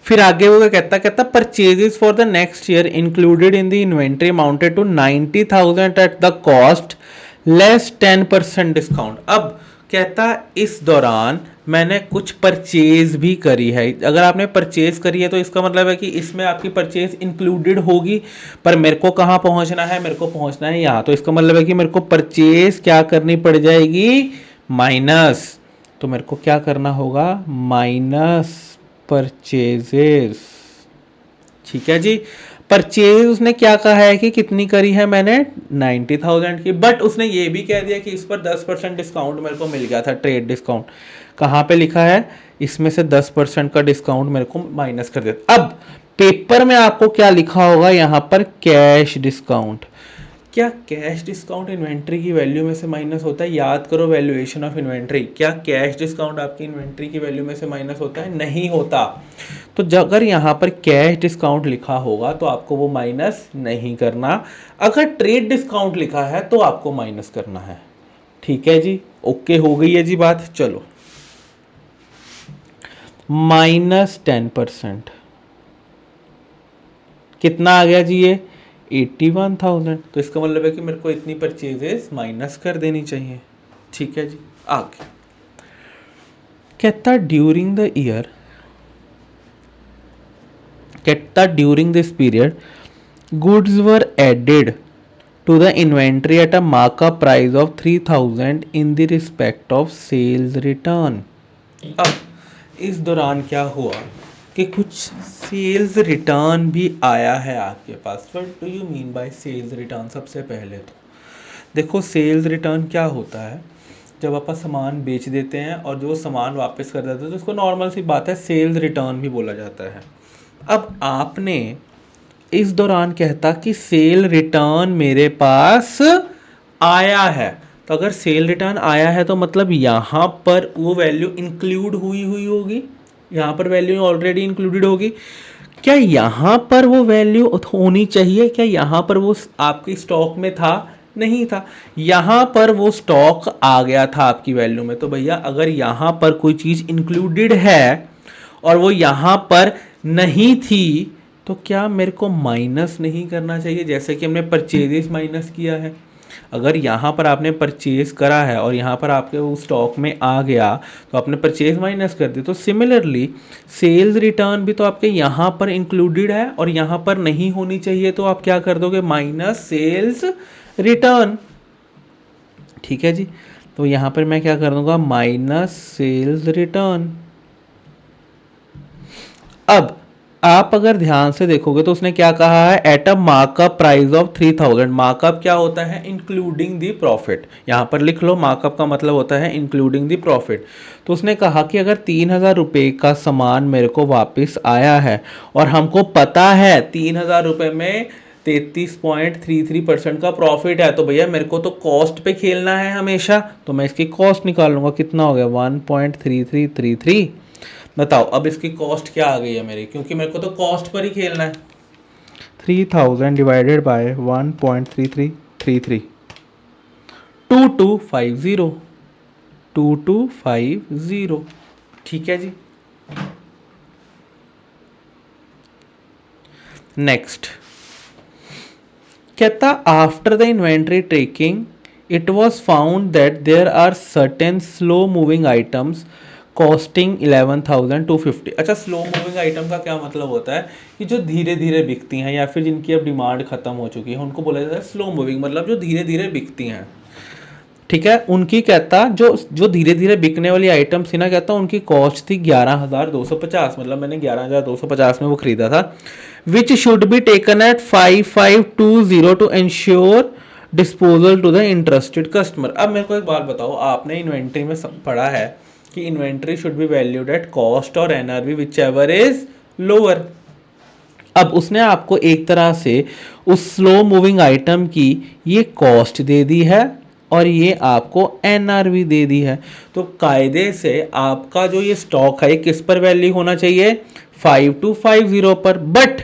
फिर आगे वो कहता कहता purchases for the next year included in the inventory amounted to 90,000 at the cost less 10% discount. अब कहता इस दौरान मैंने कुछ परचेज भी करी है। अगर आपने परचेज करी है तो इसका मतलब है कि इसमें आपकी परचेज इंक्लूडेड होगी, पर मेरे को कहाँ पहुंचना है, मेरे को पहुंचना है यहाँ। तो इसका मतलब है कि मेरे को परचेज क्या करनी पड़ जाएगी, माइनस। तो मेरे को क्या करना होगा, माइनस परचेजेस। ठीक है जी, परचेज उसने क्या कहा है कि कितनी करी है मैंने 90,000 की, बट उसने ये भी कह दिया कि इस पर 10% डिस्काउंट मेरे को मिल गया था, ट्रेड डिस्काउंट। कहाँ पे लिखा है, इसमें से 10% का डिस्काउंट मेरे को माइनस कर दिया। अब पेपर में आपको क्या लिखा होगा यहाँ पर, कैश डिस्काउंट। क्या कैश डिस्काउंट इन्वेंट्री की वैल्यू में से माइनस होता है? याद करो वैल्यूएशन ऑफ इन्वेंट्री। क्या कैश डिस्काउंट आपकी इन्वेंट्री की वैल्यू में से माइनस होता है? नहीं होता। तो अगर यहाँ पर कैश डिस्काउंट लिखा होगा तो आपको वो माइनस नहीं करना, अगर ट्रेड डिस्काउंट लिखा है तो आपको माइनस करना है। ठीक है जी, ओके हो गई है जी बात। चलो -10% कितना आ गया जी, ये 81,000। तो इसका मतलब है कि मेरे को इतनी परचेजेस माइनस कर देनी चाहिए। ठीक है जी, आगे कहता ड्यूरिंग द ईयर, कहता during this period goods were added to the inventory at a markup price of 3000 in the respect of sales return. अब इस दौरान क्या हुआ कि कुछ सेल्स रिटर्न भी आया है आपके पास। What do you mean by sales return? सबसे पहले तो देखो सेल्स रिटर्न क्या होता है, जब आप सामान बेच देते हैं और जो सामान वापस कर देते हैं तो उसको नॉर्मल सी बात है सेल्स रिटर्न भी बोला जाता है। अब आपने इस दौरान कहता कि सेल रिटर्न मेरे पास आया है, तो अगर सेल रिटर्न आया है तो मतलब यहाँ पर वो वैल्यू इंक्लूड हुई हुई होगी, यहाँ पर वैल्यू ऑलरेडी इंक्लूडेड होगी। क्या यहाँ पर वो वैल्यू होनी चाहिए? क्या यहाँ पर वो आपके स्टॉक में था? नहीं था। यहाँ पर वो स्टॉक आ गया था आपकी वैल्यू में। तो भैया अगर यहाँ पर कोई चीज़ इंक्लूडेड है और वो यहाँ पर नहीं थी तो क्या मेरे को माइनस नहीं करना चाहिए, जैसे कि हमने परचेजेस माइनस किया है। अगर यहाँ पर आपने परचेज करा है और यहाँ पर आपके वो स्टॉक में आ गया तो आपने परचेज माइनस कर दी। तो सिमिलरली सेल्स रिटर्न भी तो आपके यहाँ पर इंक्लूडेड है और यहाँ पर नहीं होनी चाहिए, तो आप क्या कर दोगे? Minus sales return. ठीक है जी, तो यहाँ पर मैं क्या कर दूंगा? Minus sales return. अब आप अगर ध्यान से देखोगे तो उसने क्या कहा है? Eight a markup price of 3000। Markup क्या होता है? Including the profit. यहाँ पर लिख लो, मार्कअप का मतलब होता है इंक्लूडिंग द प्रॉफिट। तो उसने कहा कि अगर 3000 रुपये का सामान मेरे को वापस आया है और हमको पता है 3000 रुपये में 33.33% का प्रॉफिट है, तो भैया मेरे को तो कॉस्ट पे खेलना है हमेशा, तो मैं इसकी कॉस्ट निकाल लूंगा। कितना हो गया? 1.3333। बताओ अब इसकी कॉस्ट क्या आ गई है मेरी, क्योंकि मेरे को तो कॉस्ट पर ही खेलना है। 3000 डिवाइडेड बाय 1.3333, 2250, 2250। ठीक है जी। नेक्स्ट कहता after the inventory tracking it was found that there are certain slow moving items costing 11,250। अच्छा, स्लो मूविंग आइटम का क्या मतलब होता है? कि जो धीरे धीरे बिकती हैं या फिर जिनकी अब डिमांड खत्म हो चुकी है उनको बोला जाता है स्लो मूविंग, मतलब जो धीरे धीरे बिकती हैं। ठीक है, उनकी कहता जो जो धीरे धीरे बिकने वाली आइटम थी ना, कहता उनकी कॉस्ट थी 11,250, मतलब मैंने 11,250 में वो खरीदा था। Which should be taken at 5520 to ensure disposal to the interested customer. अब मेरे को एक बात बताओ, आपने इन्वेंट्री में पढ़ा है कि inventory should be valued at cost और NRV whichever is lower. अब उसने आपको एक तरह से उस स्लो मूविंग आइटम की ये कॉस्ट दे दी है और ये आपको एनआरवी दे दी है, तो कायदे से आपका जो ये स्टॉक है किस पर वैल्यू होना चाहिए? 5250 पर। बट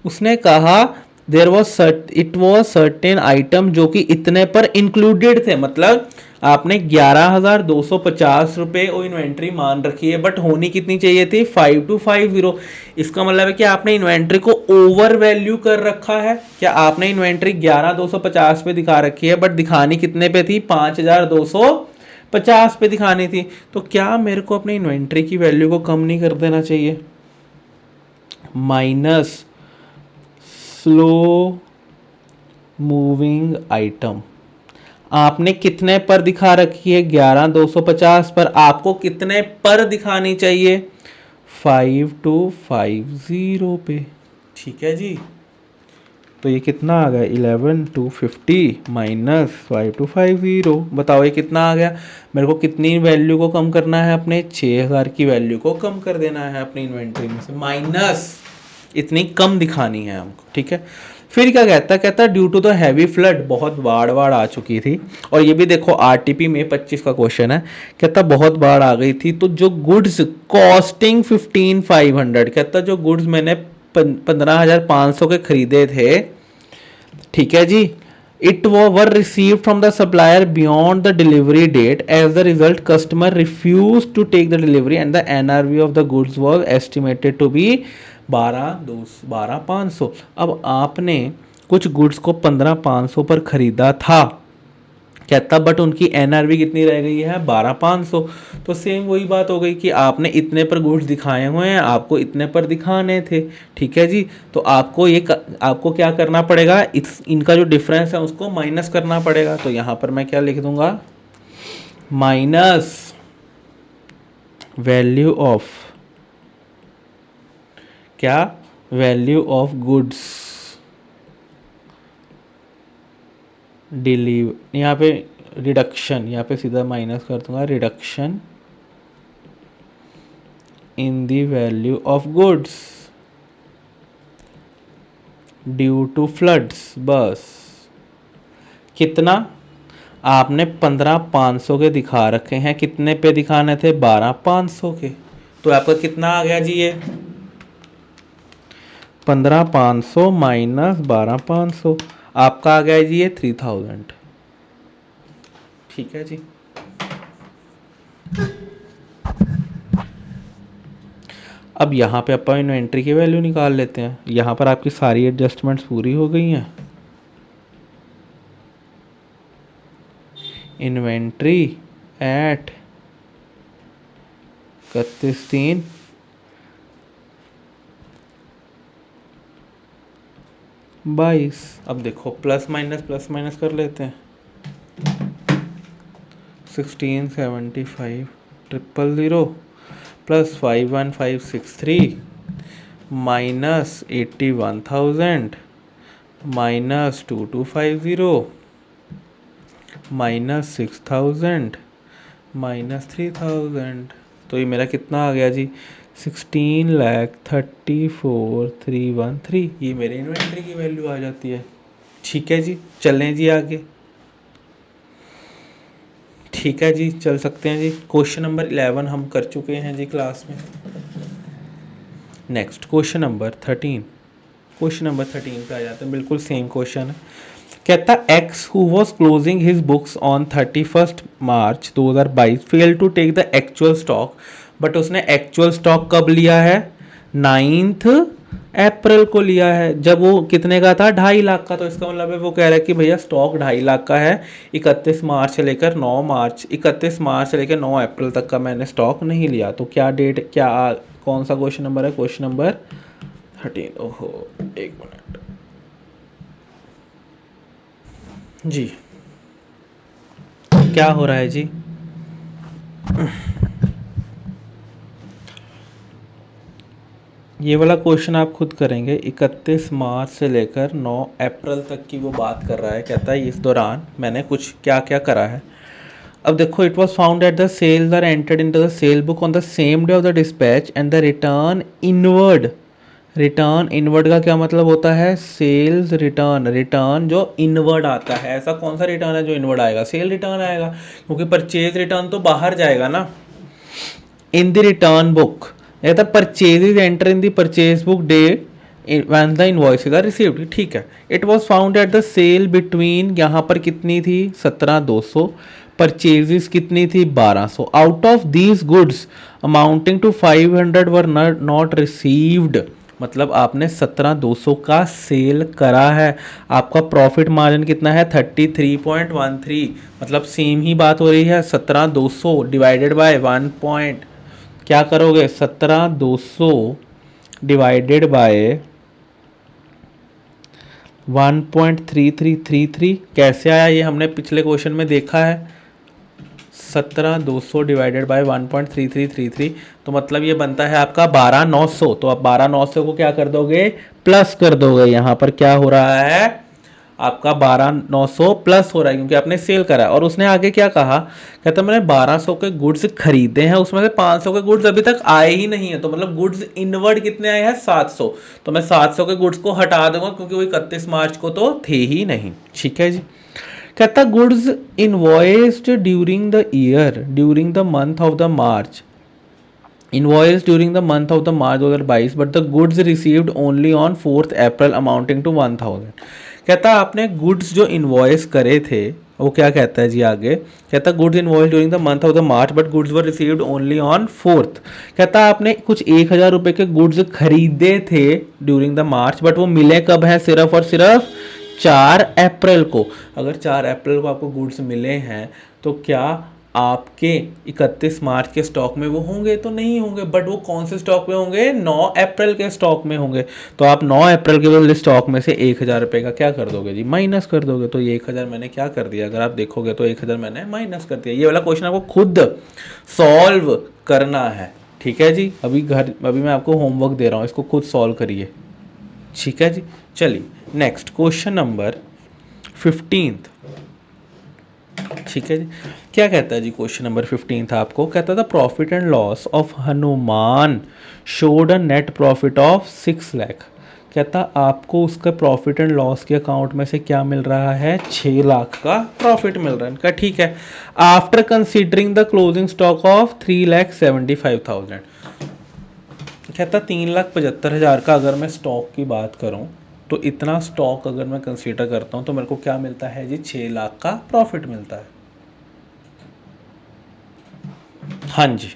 उसने कहा there was it was certain item जो कि इतने पर इंक्लूडेड थे, मतलब आपने 11,250 रुपये वो इन्वेंट्री मान रखी है, बट होनी कितनी चाहिए थी? 5250। इसका मतलब है कि आपने इन्वेंट्री को ओवर वैल्यू कर रखा है। क्या आपने इन्वेंट्री 11,250 पे दिखा रखी है, बट दिखानी कितने पे थी? 5,250 पे दिखानी थी। तो क्या मेरे को अपने इन्वेंट्री की वैल्यू को कम नहीं कर देना चाहिए? माइनस स्लो मूविंग आइटम आपने कितने पर दिखा रखी है? 11,250 पर। आपको कितने पर दिखानी चाहिए? 5250 पे। ठीक है जी, तो ये कितना आ गया? 11,250 माइनस 5250। बताओ ये कितना आ गया? मेरे को कितनी वैल्यू को कम करना है? अपने 6000 की वैल्यू को कम कर देना है अपनी इन्वेंट्री में से, माइनस इतनी कम दिखानी है हमको। ठीक है, फिर क्या कहता due to the heavy flood, बहुत बाढ़ आ चुकी थी। और ये भी देखो आरटीपी में 25 का क्वेश्चन है। कहता बहुत बाढ़ आ गई थी, तो जो गुड्स कॉस्टिंग 15,500, कहता जो गुड्स मैंने 15,500 के खरीदे थे, ठीक है जी, it were received from the supplier beyond the delivery date. As the result customer refuse to take the delivery and the NRV of the goods was estimated to be 12,500। अब आपने कुछ गुड्स को 15,500 पर खरीदा था कहता बट उनकी NRV कितनी रह गई है 12,500। तो सेम वही बात हो गई कि आपने इतने पर गुड्स दिखाए हुए हैं, आपको इतने पर दिखाने थे। ठीक है जी, तो आपको क्या करना पड़ेगा, इनका जो डिफरेंस है उसको माइनस करना पड़ेगा। तो यहाँ पर मैं क्या लिख दूंगा, माइनस वैल्यू ऑफ, क्या, वैल्यू ऑफ गुड्स डिलीवर, यहाँ पे रिडक्शन, यहाँ पे सीधा माइनस कर दूंगा, reduction in the value of goods due to floods. बस कितना, आपने 15,500 के दिखा रखे हैं, कितने पे दिखाने थे, 12,500 के। तो आपका कितना आ गया जी, ये 15,500 माइनस 12,500, आपका आ गया जी ये 3,000। ठीक है जी। अब यहाँ पे अपन इन्वेंट्री की वैल्यू निकाल लेते हैं। यहाँ पर आपकी सारी एडजस्टमेंट्स पूरी हो गई हैं। Inventory at 31/3/22। अब देखो प्लस माइनस कर लेते हैं। 1675,000 plus 51563 minus 81,000 minus 2250 minus 6,000 minus 3,000। तो ये मेरा कितना आ गया जी, 16,34,313। ये मेरे इन्वेंट्री की वैल्यू आ जाती है। ठीक है जी, चलें जी आगे। ठीक है जी, चल सकते हैं जी। क्वेश्चन नंबर 11 हम कर चुके हैं जी क्लास में। Next question number 13। Question number 13 पे आ जाते हैं, बिल्कुल सेम क्वेश्चन है। कहता X who was closing his books on 31 March 2022 fail to take the actual stock, but उसने एक्चुअल स्टॉक कब लिया है, 9 अप्रैल को लिया है, जब वो कितने का था, 2.5 लाख का। तो इसका मतलब है वो कह रहा है कि भैया स्टॉक 2.5 लाख का है, 31 मार्च से लेकर 9 अप्रैल तक का मैंने स्टॉक नहीं लिया। तो क्या डेट, क्या कौन सा क्वेश्चन नंबर है, क्वेश्चन नंबर 13। ओहो, एक मिनट जी, क्या हो रहा है जी, ये वाला क्वेश्चन आप खुद करेंगे। 31 मार्च से लेकर 9 अप्रैल तक की वो बात कर रहा है। कहता है इस दौरान मैंने कुछ क्या क्या करा है। अब देखो, it was found at the sales are entered in the sale book on the same day of the dispatch and the return inward. Return inward का क्या मतलब होता है, सेल्स रिटर्न, रिटर्न जो इनवर्ड आता है। ऐसा कौन सा रिटर्न है जो इनवर्ड आएगा, सेल रिटर्न आएगा, क्योंकि परचेज रिटर्न तो बाहर जाएगा ना। इन द रिटर्न बुक, कहता purchases enter in the purchase book day when the invoices are received. ठीक है, it was found at the sale between, यहाँ पर कितनी थी 17,200, परचेजेस कितनी थी 1,200। Out of these goods amounting to 500 were not received, मतलब आपने 17,200 का सेल करा है। आपका प्रॉफिट मार्जिन कितना है 33.13, मतलब सेम ही बात हो रही है। 17,200 डिवाइडेड बाय 1 पॉइंट, क्या करोगे 17,200 डिवाइडेड बाय 1.3333। कैसे आया ये हमने पिछले क्वेश्चन में देखा है, 17,200 डिवाइडेड बाय 1.3333, तो मतलब ये बनता है आपका 12,900। तो आप 12,900 को क्या कर दोगे, प्लस कर दोगे। यहाँ पर क्या हो रहा है, आपका 12,900 प्लस हो रहा है क्योंकि आपने सेल करा है। और उसने आगे क्या कहा, कहता मैंने 1,200 के गुड्स खरीदे हैं, उसमें से 500 के गुड्स अभी तक आए ही नहीं है। तो मतलब गुड्स इनवर्ड कितने आए हैं 700। तो मैं 700 के गुड्स को हटा दूंगा क्योंकि वो 31 मार्च को तो थे ही नहीं। ठीक है जी, कहता goods invoiced during the year, during the month of the March, invoice during the month of the March 2022, but the goods received only on 4 April amounting to 1,000। कहता आपने गुड्स जो इनवॉइस करे थे, वो क्या कहता है जी आगे, कहता goods invoice during the month of the March but goods were received only on 4th। कहता आपने कुछ 1,000 रुपये के गुड्स खरीदे थे ड्यूरिंग द मार्च, बट वो मिले कब हैं, सिर्फ और सिर्फ 4 अप्रैल को, अगर 4 अप्रैल को आपको गुड्स मिले हैं तो क्या आपके 31 मार्च के स्टॉक में वो होंगे? तो नहीं होंगे। बट वो कौन से स्टॉक में होंगे? 9 अप्रैल के स्टॉक में होंगे। तो आप 9 अप्रैल के वाले स्टॉक में से 1000 रुपये का क्या कर दोगे जी? माइनस कर दोगे। तो ये 1000 मैंने क्या कर दिया, अगर आप देखोगे तो 1000 मैंने माइनस कर दिया। ये वाला क्वेश्चन आपको खुद सॉल्व करना है, ठीक है जी। अभी मैं आपको होमवर्क दे रहा हूँ, इसको खुद सॉल्व करिए, ठीक है जी। चलिए नेक्स्ट क्वेश्चन नंबर 15, ठीक है जी। क्या कहता है जी क्वेश्चन नंबर 15 था आपको? कहता था profit and loss of Hanuman showed a net profit of 6 lakh. कहता आपको उसका प्रॉफिट एंड लॉस के अकाउंट में से क्या मिल रहा है? 6 लाख का प्रॉफिट मिल रहा है इनका, ठीक है। After considering the closing stock of 3,75,000। कहता 3,75,000 का अगर मैं स्टॉक की बात करूं तो इतना स्टॉक अगर मैं कंसीडर करता हूं तो मेरे को क्या मिलता है जी? 6 लाख का प्रॉफिट मिलता है। हाँ जी।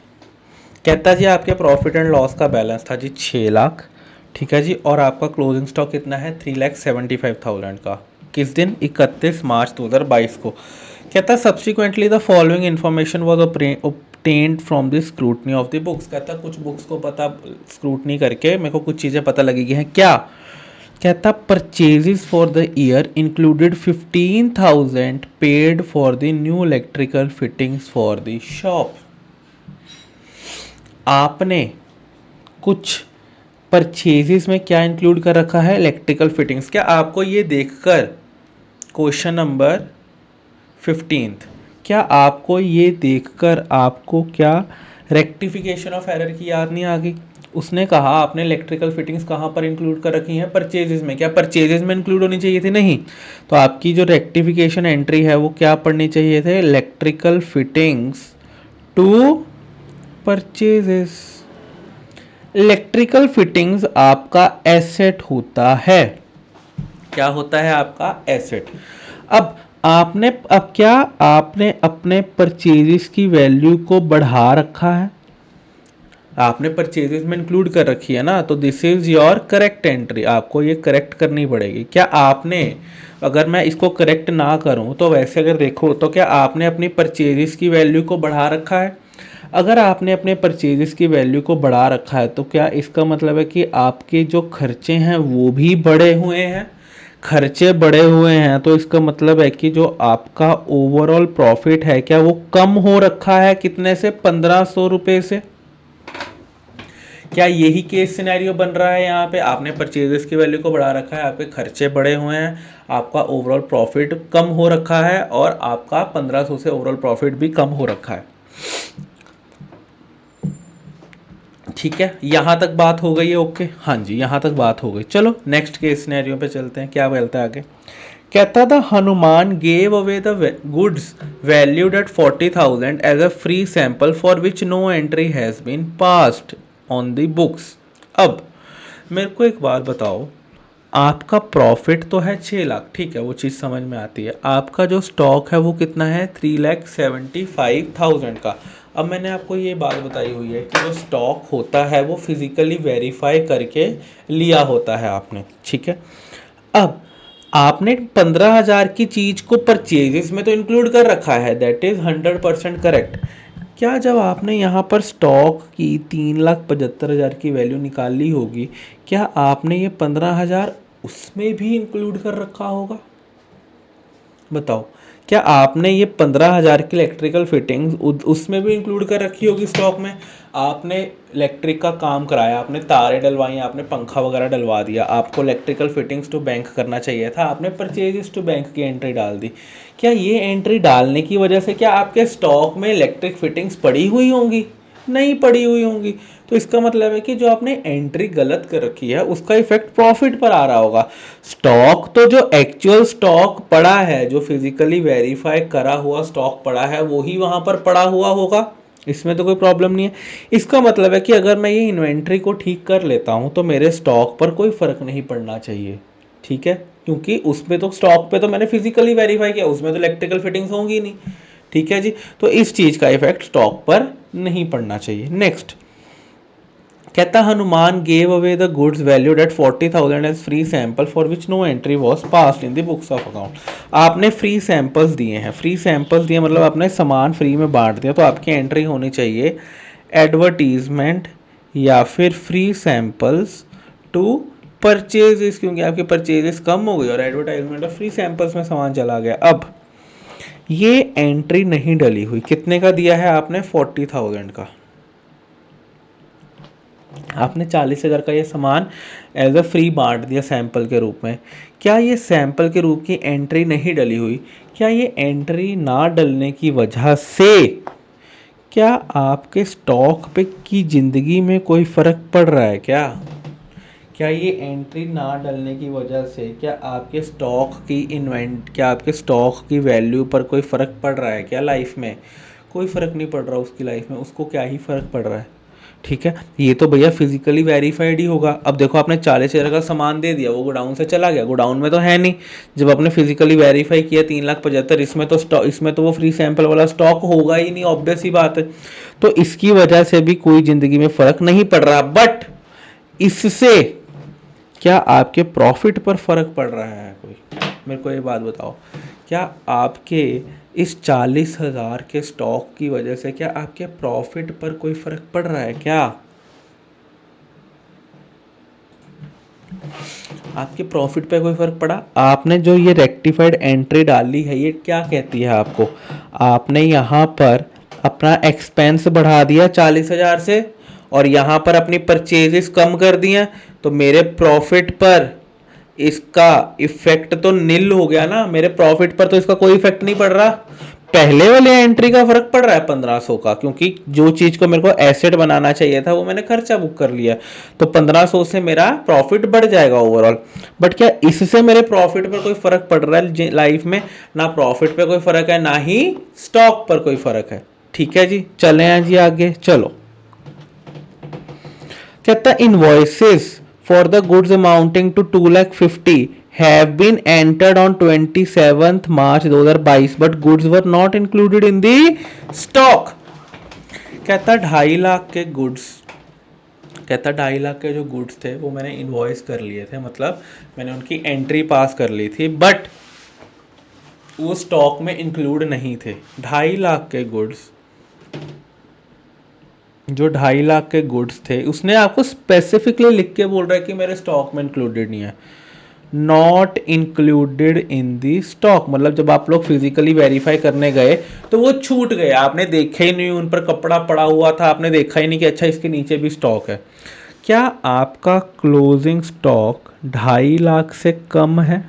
कहता जी आपके प्रॉफिट एंड लॉस का बैलेंस था जी 6 लाख, ठीक है जी। और आपका क्लोजिंग स्टॉक कितना है? 3,75,000 का। किस दिन? 31 मार्च 2022 को। कहता subsequently the following information was obtained from the scrutiny of the books. कहता कुछ बुक्स को पता, स्क्रूटनी करके मेरे को कुछ चीज़ें पता लगी हैं। क्या? कहता purchases for the year included 15,000 paid for the new electrical fittings for the shop. आपने कुछ परचेजेस में क्या इंक्लूड कर रखा है? Electrical fittings. क्या आपको ये देखकर क्वेश्चन नंबर 15, क्या आपको ये देखकर आपको क्या रेक्टिफिकेशन ऑफ एरर की याद नहीं आ गई? उसने कहा आपने इलेक्ट्रिकल फिटिंग्स कहाँ पर इंक्लूड कर रखी हैं? परचेजेस में। क्या परचेजेस में इंक्लूड होनी चाहिए थी? नहीं। तो आपकी जो रेक्टिफिकेशन एंट्री है वो क्या पढ़नी चाहिए थे? Electrical fittings to purchases. Electrical fittings आपका एसेट होता है। क्या होता है आपका? एसेट। अब क्या आपने अपने परचेजेस की वैल्यू को बढ़ा रखा है? आपने परचेजेस में इंक्लूड कर रखी है ना, तो this is your correct entry. आपको ये करेक्ट करनी पड़ेगी। क्या आपने, अगर मैं इसको करेक्ट ना करूं तो वैसे अगर देखो तो क्या आपने अपनी परचेजेस की वैल्यू को बढ़ा रखा है? अगर आपने अपने परचेजेस की वैल्यू को बढ़ा रखा है तो क्या इसका मतलब है कि आपके जो खर्चे हैं वो भी बढ़े हुए हैं? खर्चे बढ़े हुए हैं तो इसका मतलब है कि जो आपका ओवरऑल प्रॉफिट है क्या वो कम हो रखा है? कितने से? 1500 रुपये से। क्या यही केस सिनेरियो बन रहा है? यहाँ पे आपने परचेजेस की वैल्यू को बढ़ा रखा है, आपके खर्चे बढ़े हुए हैं, आपका ओवरऑल प्रॉफिट कम हो रखा है और आपका 1500 से ओवरऑल प्रॉफिट भी कम हो रखा है, ठीक है। यहां तक बात हो गई है? ओके, हाँ जी, यहां तक बात हो गई। चलो नेक्स्ट केस सिनेरियो पे चलते हैं। क्या बोलता है आगे? कहता था Hanuman gave away the goods valued at 40,000 as a free sample for which no entry has been passed on the books. अब मेरे को एक बात बताओ, आपका प्रॉफिट तो है 6 लाख, ठीक है, वो चीज़ समझ में आती है। आपका जो स्टॉक है वो कितना है? 3,75,000 का। अब मैंने आपको ये बात बताई हुई है कि जो स्टॉक होता है वो फिजिकली वेरीफाई करके लिया होता है आपने, ठीक है। अब आपने 15,000 की चीज़ को परचेजेस में तो इंक्लूड कर रखा है, दैट इज़ 100% करेक्ट। क्या जब आपने यहाँ पर स्टॉक की 3,75,000 की वैल्यू निकाली होगी, क्या आपने ये 15,000 उसमें भी इंक्लूड कर रखा होगा? बताओ, क्या आपने ये 15,000 की इलेक्ट्रिकल फिटिंग्स उसमें भी इंक्लूड कर रखी होगी स्टॉक में? आपने इलेक्ट्रिक का काम कराया, आपने तारें डलवाई, आपने पंखा वगैरह डलवा दिया, आपको इलेक्ट्रिकल फिटिंग्स टू बैंक करना चाहिए था, आपने परचेजेस टू बैंक की एंट्री डाल दी। क्या ये एंट्री डालने की वजह से क्या आपके स्टॉक में इलेक्ट्रिक फिटिंग्स पड़ी हुई होंगी? नहीं पड़ी हुई होंगी। तो इसका मतलब है कि जो आपने एंट्री गलत कर रखी है उसका इफेक्ट प्रॉफिट पर आ रहा होगा। स्टॉक तो जो एक्चुअल स्टॉक पड़ा है, जो फिजिकली वेरीफाई करा हुआ स्टॉक पड़ा है, वो ही वहां पर पड़ा हुआ होगा, इसमें तो कोई प्रॉब्लम नहीं है। इसका मतलब है कि अगर मैं ये इन्वेंट्री को ठीक कर लेता हूं तो मेरे स्टॉक पर कोई फर्क नहीं पड़ना चाहिए, ठीक है, क्योंकि उसमें तो स्टॉक पे तो मैंने फिजिकली वेरीफाई किया, उसमें तो इलेक्ट्रिकल फिटिंग्स होंगी नहीं, ठीक है जी। तो इस चीज का इफेक्ट स्टॉक पर नहीं पड़ना चाहिए। नेक्स्ट कहता Hanuman gave away the goods valued at 40,000 as free sample for which no entry was passed in the books of account. आपने फ्री सैंपल्स दिए हैं, फ्री सैंपल्स दिए मतलब आपने सामान फ्री में बांट दिया, तो आपकी एंट्री होनी चाहिए एडवर्टीजमेंट या फिर फ्री सैंपल्स टू परचेजेस, क्योंकि आपके परचेजेस कम हो गई और एडवर्टाइजमेंट और फ्री सैंपल्स में सामान चला गया। अब ये एंट्री नहीं डली हुई, कितने का दिया है आपने? 40,000 का। आपने 40,000 का ये सामान एज अ फ्री बांट दिया सैंपल के रूप में। क्या ये सैंपल के रूप की एंट्री नहीं डली हुई? क्या ये एंट्री ना डलने की वजह से क्या आपके स्टॉक पे की ज़िंदगी में कोई फ़र्क पड़ रहा है क्या? क्या ये एंट्री ना डलने की वजह से क्या आपके स्टॉक की वैल्यू पर कोई फ़र्क पड़ रहा है क्या लाइफ में? कोई फ़र्क नहीं पड़ रहा उसकी लाइफ में, उसको क्या ही फ़र्क पड़ रहा है। ठीक है, ये तो भैया फिजिकली वेरीफाइड ही होगा। अब देखो आपने 40,000 का सामान दे दिया, वो गोडाउन से चला गया, गोडाउन में तो है नहीं। जब आपने फिजिकली वेरीफाई किया 3,75,000, इसमें तो वो फ्री सैंपल वाला स्टॉक होगा ही नहीं, ऑब्वियस ही बात है। तो इसकी वजह से भी कोई ज़िंदगी में फ़र्क नहीं पड़ रहा, बट इससे क्या आपके प्रॉफिट पर फर्क पड़ रहा है? कोई मेरे को ये बात बताओ, क्या आपके इस 40,000 के स्टॉक की वजह से क्या आपके प्रॉफिट पर कोई फर्क पड़ रहा है क्या? आपके प्रॉफिट पे कोई फर्क पड़ा? आपने जो ये रेक्टिफाइड एंट्री डाली है, ये क्या कहती है आपको? आपने यहाँ पर अपना एक्सपेंस बढ़ा दिया 40,000 से और यहाँ पर अपनी परचेजेस कम कर दिया, तो मेरे प्रॉफिट पर इसका इफेक्ट तो नील हो गया ना। मेरे प्रॉफिट पर तो इसका कोई इफेक्ट नहीं पड़ रहा। पहले वाले एंट्री का फर्क पड़ रहा है 1,500 का, क्योंकि जो चीज को मेरे को एसेट बनाना चाहिए था वो मैंने खर्चा बुक कर लिया, तो 1,500 से मेरा प्रॉफिट बढ़ जाएगा ओवरऑल। बट क्या इससे मेरे प्रॉफिट पर कोई फर्क पड़ रहा है लाइफ में? ना प्रॉफिट पे कोई फर्क है, ना ही स्टॉक पर कोई फर्क है। ठीक है जी, चले हैं जी आगे। चलो, कहता invoices for the goods amounting to 2,50,000 have been entered on 27th March 2022 but goods were not included in the stock। कहता 2.5 लाख के गुड्स, कहता 2.5 लाख के जो गुड्स थे वो मैंने इनवॉइस कर लिए थे, मतलब मैंने उनकी एंट्री पास कर ली थी, बट वो स्टॉक में इंक्लूड नहीं थे। 2.5 लाख के गुड्स, जो 2.5 लाख के गुड्स थे, उसने आपको स्पेसिफिकली लिख के बोल रहा है कि मेरे स्टॉक में इंक्लूडेड नहीं है, not included in the stock. मतलब जब आप लोग फिजिकली वेरीफाई करने गए तो वो छूट गए, आपने देखा ही नहीं, उन पर कपड़ा पड़ा हुआ था, आपने देखा ही नहीं कि अच्छा इसके नीचे भी स्टॉक है। क्या आपका क्लोजिंग स्टॉक 2.5 लाख से कम है?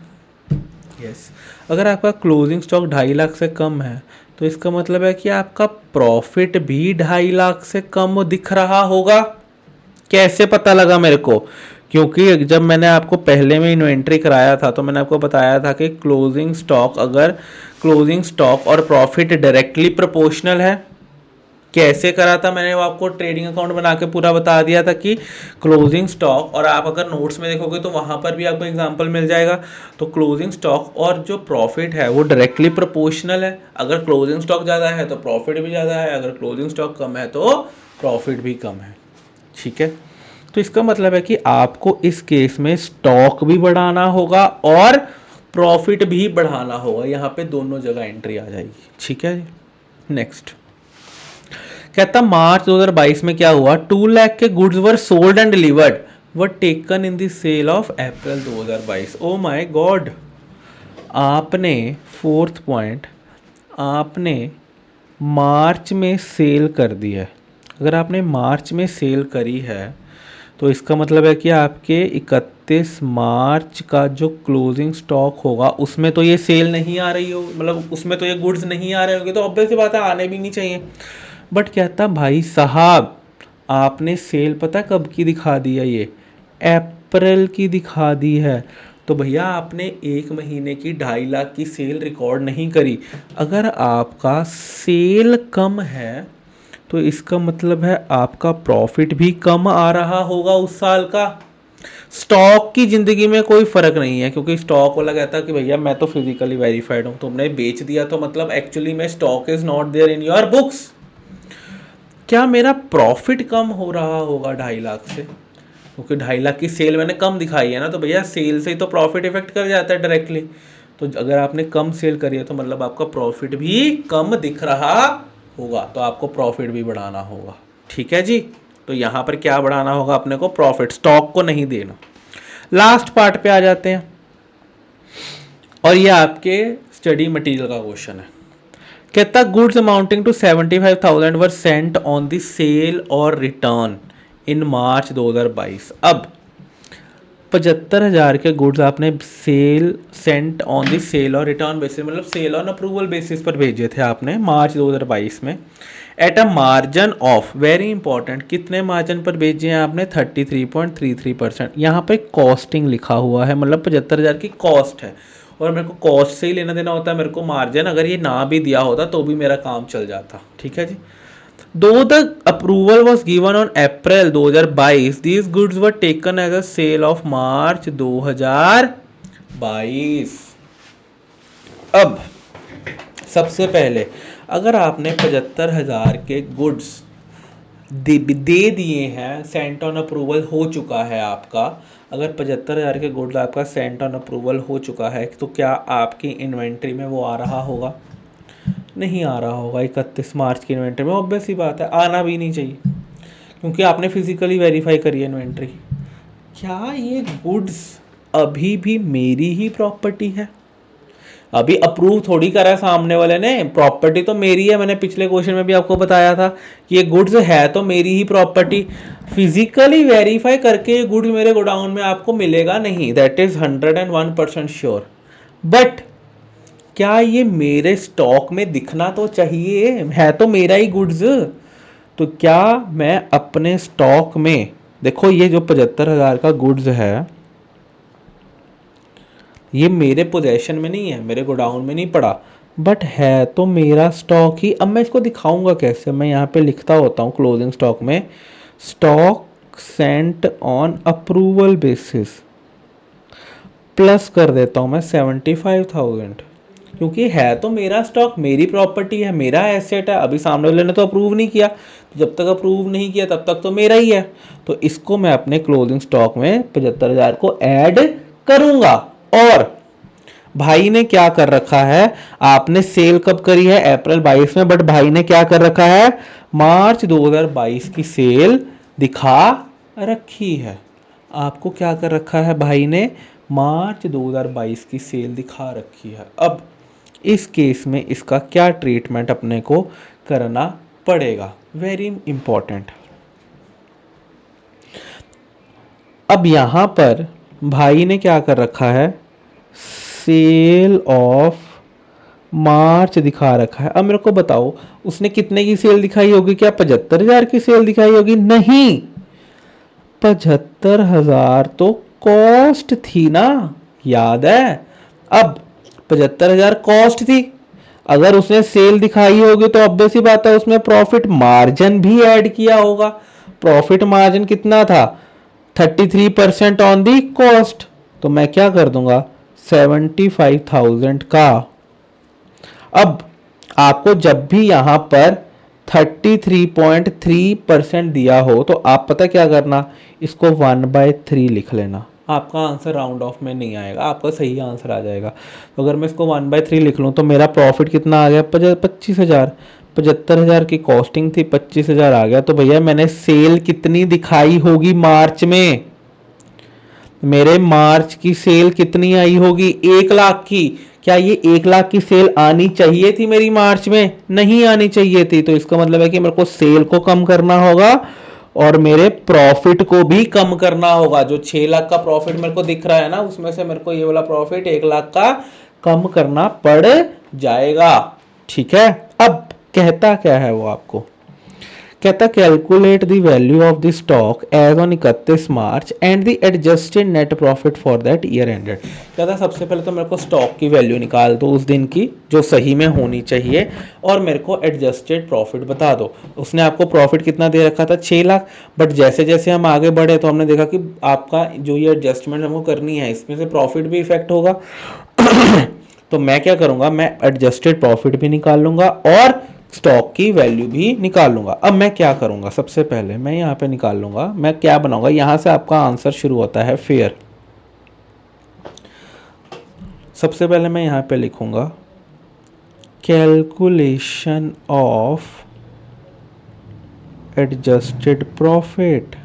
यस, अगर आपका क्लोजिंग स्टॉक 2.5 लाख से कम है तो इसका मतलब है कि आपका प्रॉफिट भी 2.5 लाख से कम दिख रहा होगा। कैसे पता लगा मेरे को? क्योंकि जब मैंने आपको पहले में इन्वेंट्री कराया था तो मैंने आपको बताया था कि क्लोजिंग स्टॉक, अगर क्लोजिंग स्टॉक और प्रॉफिट डायरेक्टली प्रोपोर्शनल है। कैसे करा था मैंने? वो आपको ट्रेडिंग अकाउंट बना के पूरा बता दिया था कि क्लोजिंग स्टॉक, और आप अगर नोट्स में देखोगे तो वहाँ पर भी आपको एग्जांपल मिल जाएगा। तो क्लोजिंग स्टॉक और जो प्रॉफिट है वो डायरेक्टली प्रोपोर्शनल है। अगर क्लोजिंग स्टॉक ज़्यादा है तो प्रॉफिट भी ज़्यादा है, अगर क्लोजिंग स्टॉक कम है तो प्रॉफिट भी कम है। ठीक है, तो इसका मतलब है कि आपको इस केस में स्टॉक भी बढ़ाना होगा और प्रॉफिट भी बढ़ाना होगा। यहाँ पे दोनों जगह एंट्री आ जाएगी। ठीक है, नेक्स्ट कहता मार्च 2022 में क्या हुआ? 2 लाख के goods were sold and delivered were taken in the sale of April 2022। Oh my God, आपने फोर्थ पॉइंट, आपने मार्च में सेल कर दी है। अगर आपने मार्च में सेल करी है तो इसका मतलब है कि आपके 31 मार्च का जो क्लोजिंग स्टॉक होगा उसमें तो ये सेल नहीं आ रही हो, मतलब उसमें तो ये गुड्स नहीं आ रहे होंगे, तो ऑब्वियस सी बात है आने भी नहीं चाहिए। बट कहता भाई साहब आपने सेल पता कब की दिखा दी है? ये अप्रैल की दिखा दी है। तो भैया आपने 1 महीने की 2.5 लाख की सेल रिकॉर्ड नहीं करी। अगर आपका सेल कम है तो इसका मतलब है आपका प्रॉफिट भी कम आ रहा होगा उस साल का। स्टॉक की जिंदगी में कोई फर्क नहीं है, क्योंकि स्टॉक वाला कहता है कि भैया मैं तो फिजिकली वेरीफाइड हूं, तुमने बेच दिया तो मतलब एक्चुअली में stock is not there in your books. क्या मेरा प्रॉफिट कम हो रहा होगा 2.5 लाख से? क्योंकि 2.5 लाख की सेल मैंने कम दिखाई है ना, तो भैया सेल से ही तो प्रॉफिट इफेक्ट कर जाता है डायरेक्टली। तो अगर आपने कम सेल करी है तो मतलब आपका प्रॉफिट भी कम दिख रहा होगा, तो आपको प्रॉफिट भी बढ़ाना होगा। ठीक है जी, तो यहाँ पर क्या बढ़ाना होगा अपने को? प्रॉफिट, स्टॉक को नहीं देना। लास्ट पार्ट पे आ जाते हैं, और ये आपके स्टडी मटेरियल का क्वेश्चन है। कहता goods amounting to 75,000 were sent on the sale और रिटर्न इन मार्च 2022। अब 75,000 के गुड्स आपने sale sent on the sale और रिटर्न बेसिस, मतलब सेल ऑन अप्रूवल बेसिस पर भेजे थे आपने मार्च 2022 में, at a margin of, very important, कितने मार्जिन पर भेजे हैं आपने? 33.33%। यहाँ पे कॉस्टिंग लिखा हुआ है, मतलब 75,000 की कॉस्ट है, और मेरे को कॉस्ट से ही लेना देना होता है, मेरे को मार्जिन अगर ये ना भी दिया होता तो भी मेरा काम चल जाता। ठीक है जी। Though the approval was given on April 2022, these goods were taken as a sale of March 2022। अब सबसे पहले अगर आपने 75,000 के गुड्स दे दिए हैं, सेंट ऑन अप्रूवल हो चुका है आपका, अगर 75,000 के गुड्स आपका सेंट ऑन अप्रूवल हो चुका है, तो क्या आपकी इन्वेंट्री में वो आ रहा होगा? नहीं आ रहा होगा। 31 मार्च की इन्वेंट्री में ऑब्वियस ही बात है, आना भी नहीं चाहिए, क्योंकि आपने फिजिकली वेरीफाई करी है इन्वेंट्री। क्या ये गुड्स अभी भी मेरी ही प्रॉपर्टी है? अभी अप्रूव थोड़ी करा है सामने वाले ने, प्रॉपर्टी तो मेरी है। मैंने पिछले क्वेश्चन में भी आपको बताया था कि ये गुड्स है तो मेरी ही प्रॉपर्टी। फिजिकली वेरीफाई करके ये गुड्स मेरे गोडाउन में आपको मिलेगा नहीं, दैट इज 101% श्योर। बट क्या ये मेरे स्टॉक में दिखना तो चाहिए, है तो मेरा ही गुड्स। तो क्या मैं अपने स्टॉक में, देखो ये जो 75,000 का गुड्स है, ये मेरे पोजेशन में नहीं है, मेरे गोडाउन में नहीं पड़ा, बट है तो मेरा स्टॉक ही। अब मैं इसको दिखाऊंगा कैसे? मैं यहाँ पे लिखता होता हूँ क्लोजिंग स्टॉक में, stock Saint on approval basis, plus कर देता हूँ मैं 75,000, क्योंकि है तो मेरा स्टॉक, मेरी प्रॉपर्टी है, मेरा एसेट है। अभी सामने वाले ने तो अप्रूव नहीं किया, तो जब तक अप्रूव नहीं किया तब तक तो मेरा ही है। तो इसको मैं अपने क्लोजिंग स्टॉक में 75,000 को ऐड करूंगा। और भाई ने क्या कर रखा है, आपने सेल कब करी है? अप्रैल 22 में, बट भाई ने क्या कर रखा है? मार्च 2022 की सेल दिखा रखी है। आपको क्या कर रखा है भाई ने? मार्च 2022 की सेल दिखा रखी है। अब इस केस में इसका क्या ट्रीटमेंट अपने को करना पड़ेगा? Very important. अब यहां पर भाई ने क्या कर रखा है? सेल ऑफ मार्च दिखा रखा है। अब मेरे को बताओ उसने कितने की सेल दिखाई होगी? क्या 75,000 की सेल दिखाई होगी? नहीं, 75,000 तो कॉस्ट थी ना, याद है? अब 75,000 कॉस्ट थी, अगर उसने सेल दिखाई होगी तो ऑब्वियस ही बात है उसमें प्रॉफिट मार्जिन भी ऐड किया होगा। प्रॉफिट मार्जिन कितना था? 33% ऑन दी कॉस्ट। तो मैं क्या कर दूंगा? 75,000 का। अब आपको जब भी यहां पर 33.3% दिया हो तो आप पता क्या करना, इसको 1/3 लिख लेना। आपका आंसर राउंड ऑफ में नहीं आएगा, आपका सही आंसर आ जाएगा। तो अगर मैं इसको 1/3 लिख लूँ तो मेरा प्रॉफिट कितना आ गया? 25,000। 75,000 की कॉस्टिंग थी, 25,000 आ गया। तो भैया मैंने सेल कितनी दिखाई होगी मार्च में? मेरे मार्च की सेल कितनी आई होगी? 1 लाख की। क्या ये 1 लाख की सेल आनी चाहिए थी मेरी मार्च में? नहीं आनी चाहिए थी। तो इसका मतलब है कि मेरे को सेल को कम करना होगा और मेरे प्रॉफिट को भी कम करना होगा। जो 6 लाख का प्रॉफिट मेरे को दिख रहा है ना, उसमें से मेरे को ये वाला प्रॉफिट 1 लाख का कम करना पड़ जाएगा। ठीक है। अब कहता क्या है वो आपको? कहता calculate the value of the stock as on 31 March and the adjusted net profit for that year ended. कहता सबसे पहले तो मेरे को स्टॉक की वैल्यू निकाल दो उस दिन की, जो सही में होनी चाहिए, और मेरे को एडजस्टेड प्रॉफिट बता दो। उसने आपको प्रॉफिट कितना दे रखा था? 6 लाख। बट जैसे जैसे हम आगे बढ़े तो हमने देखा कि आपका जो ये एडजस्टमेंट हमको करनी है इसमें से प्रॉफिट भी इफेक्ट होगा। तो मैं क्या करूंगा? मैं एडजस्टेड प्रॉफिट भी निकाल लूंगा और स्टॉक की वैल्यू भी निकाल लूंगा। अब मैं क्या करूंगा, सबसे पहले मैं यहाँ पे निकाल लूंगा, मैं क्या बनाऊंगा, यहाँ से आपका आंसर शुरू होता है फेयर। सबसे पहले मैं यहाँ पे लिखूंगा calculation of adjusted profit.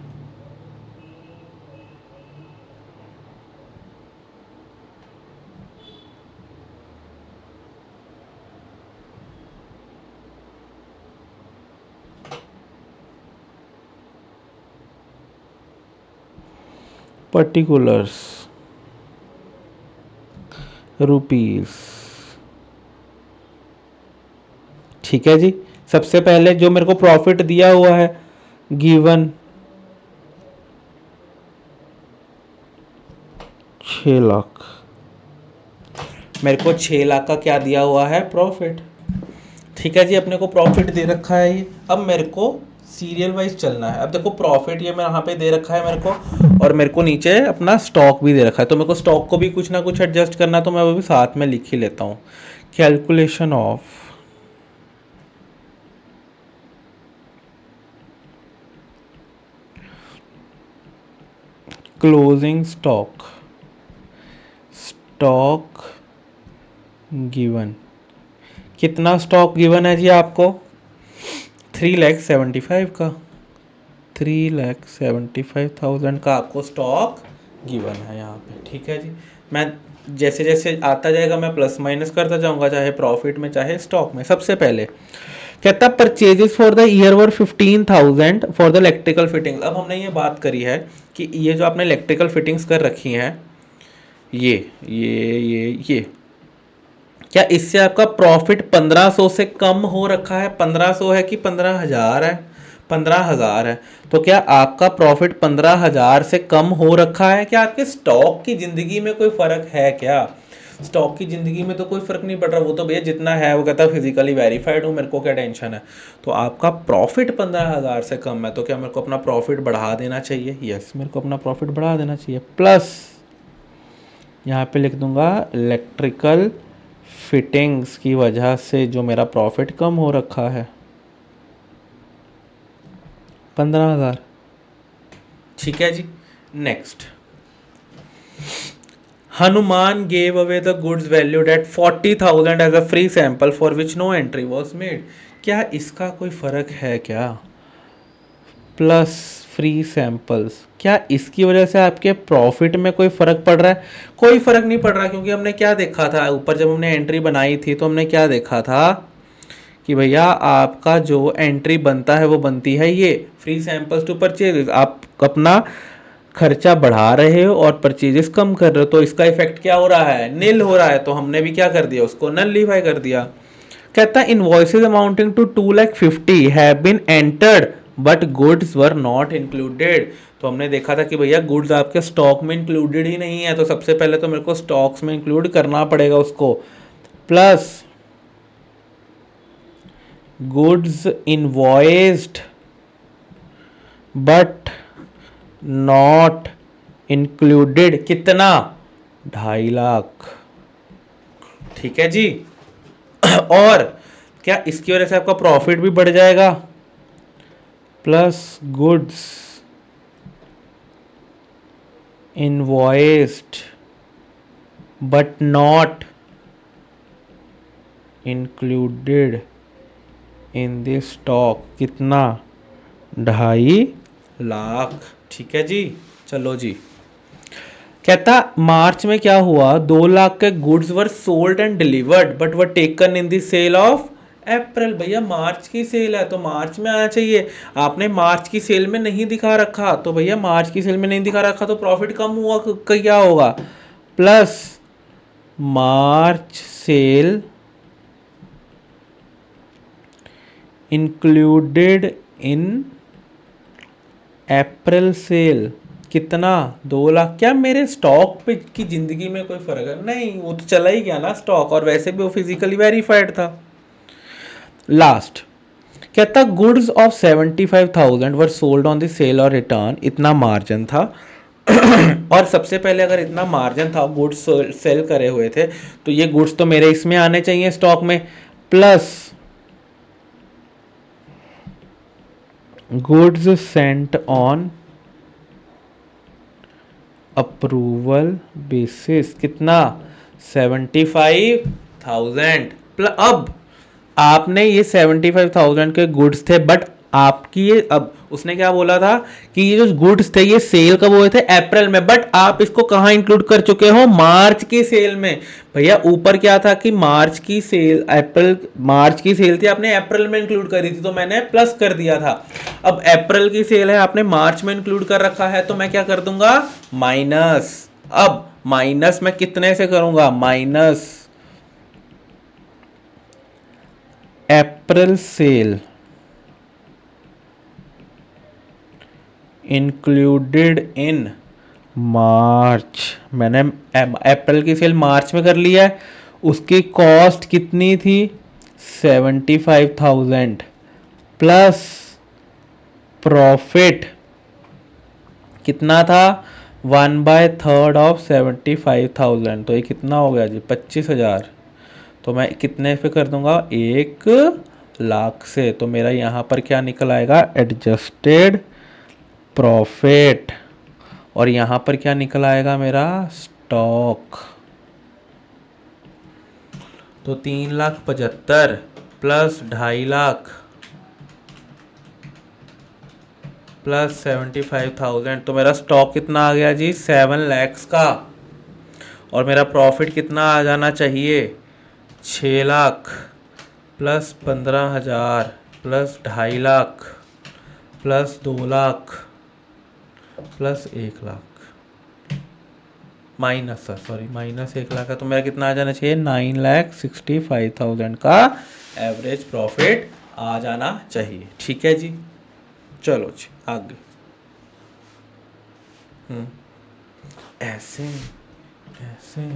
Particulars rupees. ठीक है जी। सबसे पहले जो मेरे को प्रॉफिट दिया हुआ है गिवन 6 लाख, मेरे को 6 लाख का क्या दिया हुआ है, प्रॉफिट। ठीक है जी, अपने को प्रॉफिट दे रखा है ये। अब मेरे को सीरियल वाइज चलना है। अब देखो प्रॉफिट ये मेरे यहाँ पे दे रखा है मेरे को, और मेरे को नीचे अपना स्टॉक भी दे रखा है, तो मेरे को स्टॉक को भी कुछ ना कुछ एडजस्ट करना है, तो मैं वो भी साथ में लिख ही लेता हूँ। Calculation of closing stock, stock given. कितना स्टॉक गिवन है जी आपको, 3,75,000 का, 3,75,000 का आपको स्टॉक गिवन है यहाँ पे। ठीक है जी, मैं जैसे जैसे आता जाएगा मैं प्लस माइनस करता जाऊंगा, चाहे प्रॉफिट में चाहे स्टॉक में। सबसे पहले कहता purchases for the year were 15,000 for the electrical fitting. अब हमने ये बात करी है कि ये जो आपने इलेक्ट्रिकल फिटिंग्स कर रखी हैं, ये क्या इससे आपका प्रॉफिट 1500 से कम हो रखा है, 1500 है कि 15,000 है, 15,000 है, तो क्या आपका प्रॉफिट 15,000 से कम हो रखा है? क्या आपके स्टॉक की जिंदगी में कोई फर्क है क्या? स्टॉक की जिंदगी में तो कोई फर्क नहीं पड़ रहा, वो तो भैया जितना है वो कहता है फिजिकली वेरीफाइड हूँ, मेरे को क्या टेंशन है। तो आपका प्रॉफिट 15,000 से कम है, तो क्या मेरे को अपना प्रॉफिट बढ़ा देना चाहिए? यस, मेरे को अपना प्रॉफिट बढ़ा देना चाहिए। प्लस यहाँ पे लिख दूंगा इलेक्ट्रिकल फिटिंग्स की वजह से जो मेरा प्रॉफिट कम हो रखा है 15,000। ठीक है जी। Next, Hanuman gave away the goods valued at 40,000 as a free sample for which no entry was made. क्या इसका कोई फर्क है क्या? प्लस फ्री सैंपल्स, क्या इसकी वजह से आपके प्रॉफिट में कोई फर्क पड़ रहा है? कोई फर्क नहीं पड़ रहा, क्योंकि हमने क्या देखा था ऊपर जब हमने एंट्री बनाई थी, तो हमने क्या देखा था कि भैया आपका जो एंट्री बनता है वो बनती है ये फ्री सैंपल्स टू परचेज। आप अपना खर्चा बढ़ा रहे हो और परचेजेस कम कर रहे हो, तो इसका इफेक्ट क्या हो रहा है, नील हो रहा है। तो हमने भी क्या कर दिया, उसको नलिफाई कर दिया। कहता है invoices amounting to 2,50,000 have been entered but goods were not included. तो हमने देखा था कि भैया गुड्स आपके स्टॉक में इंक्लूडेड ही नहीं है, तो सबसे पहले तो मेरे को स्टॉक्स में इंक्लूड करना पड़ेगा उसको। Plus goods invoiced but not included, कितना, 2.5 लाख। ठीक है जी। और क्या इसकी वजह से आपका प्रॉफिट भी बढ़ जाएगा? Plus goods invoiced but not included in this stock, कितना, 2.5 लाख। ठीक है जी। चलो जी, कहता मार्च में क्या हुआ, 2 लाख के goods were sold and delivered but were taken in the sale of April. भैया मार्च की सेल है तो मार्च में आना चाहिए, आपने मार्च की सेल में नहीं दिखा रखा, तो भैया मार्च की सेल में नहीं दिखा रखा तो प्रॉफिट कम हुआ, क्या होगा? Plus March sale included in April sale, कितना, 2 लाख। क्या मेरे स्टॉक पे की जिंदगी में कोई फर्क है? नहीं, वो तो चला ही गया ना स्टॉक, और वैसे भी वो फिजिकली वेरीफाइड था। लास्ट कहता goods of 75,000 were sold on the sale और रिटर्न, इतना मार्जिन था। और सबसे पहले अगर इतना मार्जिन था, गुड्स सेल करे हुए थे, तो ये गुड्स तो मेरे इसमें आने चाहिए स्टॉक में। Plus goods Saint on approval basis कितना 75,000 अब आपने ये 75,000 के गुड्स थे बट आपकी ये अब उसने क्या बोला था कि ये जो गुड्स थे ये सेल कब हुए थे अप्रैल में बट आप इसको कहाँ इंक्लूड कर चुके हो मार्च की सेल में भैया ऊपर क्या था कि मार्च की सेल अप्रैल मार्च की सेल थी आपने अप्रैल में इंक्लूड करी थी तो मैंने प्लस कर दिया था अब अप्रैल की सेल है आपने मार्च में इंक्लूड कर रखा है तो मैं क्या कर दूंगा माइनस अब माइनस मैं कितने से करूंगा minus April sale included in March मैंने अप्रैल की सेल मार्च में कर लिया है उसकी कॉस्ट कितनी थी 75,000 प्लस प्रॉफिट कितना था 1/3 ऑफ 75,000 तो ये कितना हो गया जी 25,000 तो मैं कितने पे कर दूंगा 1,00,000 से तो मेरा यहाँ पर क्या निकल आएगा एडजस्टेड प्रॉफिट और यहाँ पर क्या निकल आएगा मेरा स्टॉक तो 3,75,000 प्लस 2,50,000 प्लस 75,000 तो मेरा स्टॉक कितना आ गया जी 7 lakhs का और मेरा प्रॉफिट कितना आ जाना चाहिए 6 lakh plus 15,000 plus 2,50,000 plus 2 lakh plus 1 lakh minus sorry minus 1 lakh का तो मेरा कितना आ जाना चाहिए 9,65,000 का एवरेज प्रॉफिट आ जाना चाहिए ठीक है जी चलो जी आगे ऐसे ऐसे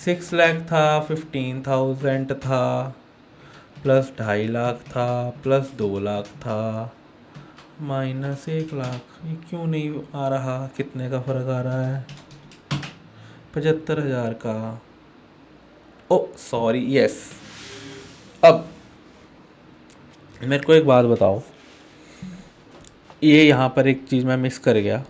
6 लाख था 15,000 था प्लस 2,50,000 था प्लस 2 लाख था माइनस 1 लाख ये क्यों नहीं आ रहा कितने का फर्क आ रहा है 75,000 का ओ सॉरी यस अब मेरे को एक बात बताओ ये यहाँ पर एक चीज़ मैं मिस कर गया